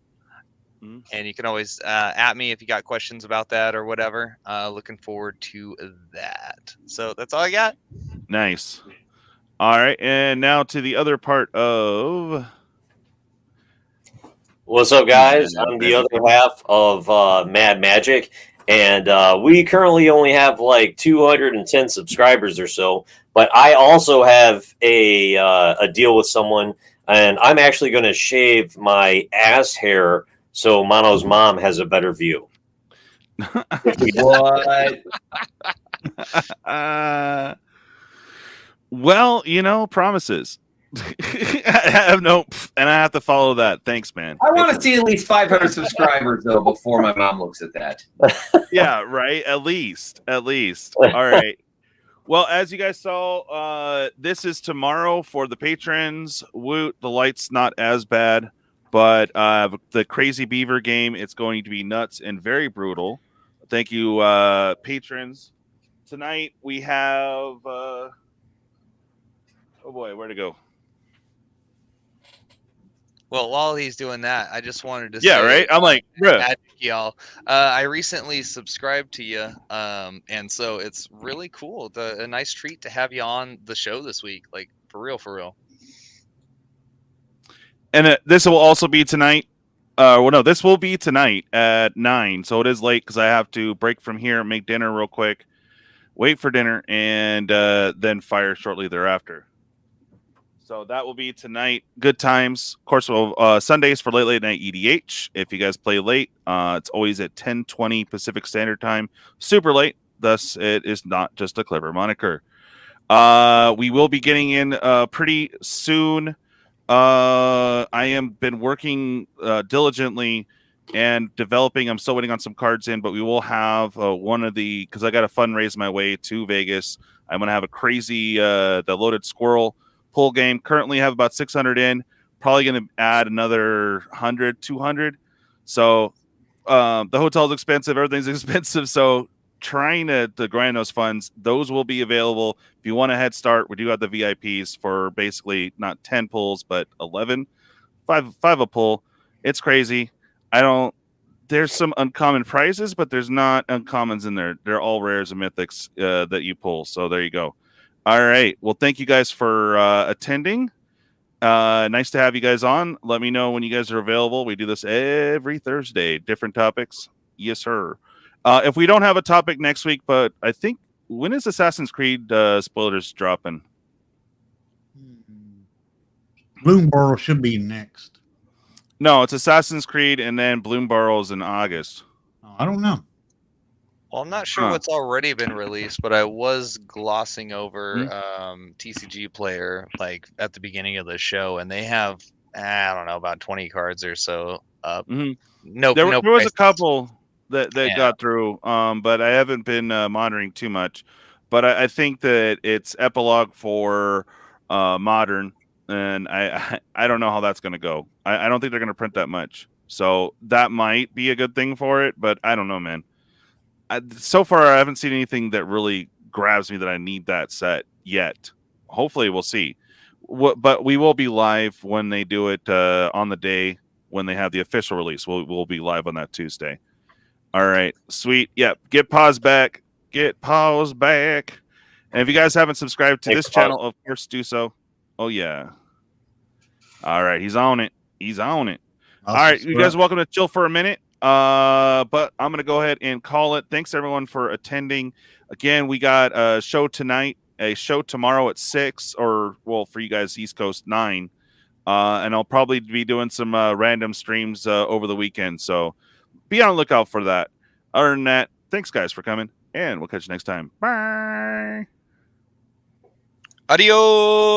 and you can always at me if you got questions about that or whatever. Looking forward to that. So that's all I got. Nice. All right, and now to the other part of. What's up, guys? I'm the other half of Mad Magic, and we currently only have like 210 subscribers or so. But I also have a deal with someone, and I'm actually going to shave my ass hair so Mono's mom has a better view. What? Well, promises. I have and I have to follow that. Thanks, man. I want to see at least 500 subscribers though before my mom looks at that. Yeah, right. At least. All right. Well, as you guys saw, this is tomorrow for the patrons. Woot, the light's not as bad, but the Crazy Beaver game, it's going to be nuts and very brutal. Thank you, patrons. Tonight we have. Oh boy, where'd it go? Well, while he's doing that, I just wanted to say, right? I'm like, bruh. Magic, y'all. I recently subscribed to you, and so it's really cool. A nice treat to have you on the show this week. Like, for real. And this will also be tonight. This will be tonight at 9. So it is late because I have to break from here, make dinner real quick, wait for dinner, and then fire shortly thereafter. So that will be tonight. Good times. Of course, Sundays for late night EDH. If you guys play late, it's always at 10:20 Pacific Standard Time. Super late. Thus, it is not just a clever moniker. We will be getting in pretty soon. I am been working diligently and developing. I'm still waiting on some cards in, but we will have because I got to fundraise my way to Vegas. I'm going to have a crazy, the Loaded Squirrel pull game. Currently have about 600 in, probably going to add another 100, 200. So the hotel's expensive. Everything's expensive. So trying to grind those funds, those will be available. If you want a head start, we do have the VIPs for basically not 10 pulls, but 11, five a pull. It's crazy. There's some uncommon prizes, but there's not uncommons in there. They're all rares and mythics that you pull. So there you go. All right. Well, thank you guys for attending. Nice to have you guys on. Let me know when you guys are available. We do this every Thursday, different topics. Yes, sir. If we don't have a topic next week, but I think, when is Assassin's Creed spoilers dropping? Bloomburrow should be next. No, it's Assassin's Creed, and then Bloomburrow's in August. Oh, I don't know. Well, I'm not sure what's already been released, but I was glossing over TCG Player like at the beginning of the show, and they have I don't know about 20 cards or so up. No, there was prices. a couple that got through, but I haven't been monitoring too much. But I think that it's epilogue for Modern, and I don't know how that's going to go. I don't think they're going to print that much, so that might be a good thing for it. But I don't know, man. So far, I haven't seen anything that really grabs me that I need that set yet. Hopefully, we'll see. But we will be live when they do it on the day when they have the official release. We'll be live on that Tuesday. All right, sweet. Yep. Get Pause back. Get Pause back. And if you guys haven't subscribed to this channel, of course, do so. Oh yeah. All right, he's on it. He's on it. All right, you guys are welcome to chill for a minute. But I'm gonna go ahead and call it. Thanks everyone for attending. Again, we got a show tonight, a show tomorrow at 6, or well, for you guys East Coast 9. And I'll probably be doing some random streams over the weekend. So be on the lookout for that. Other than that, thanks guys for coming, and we'll catch you next time. Bye. Adios.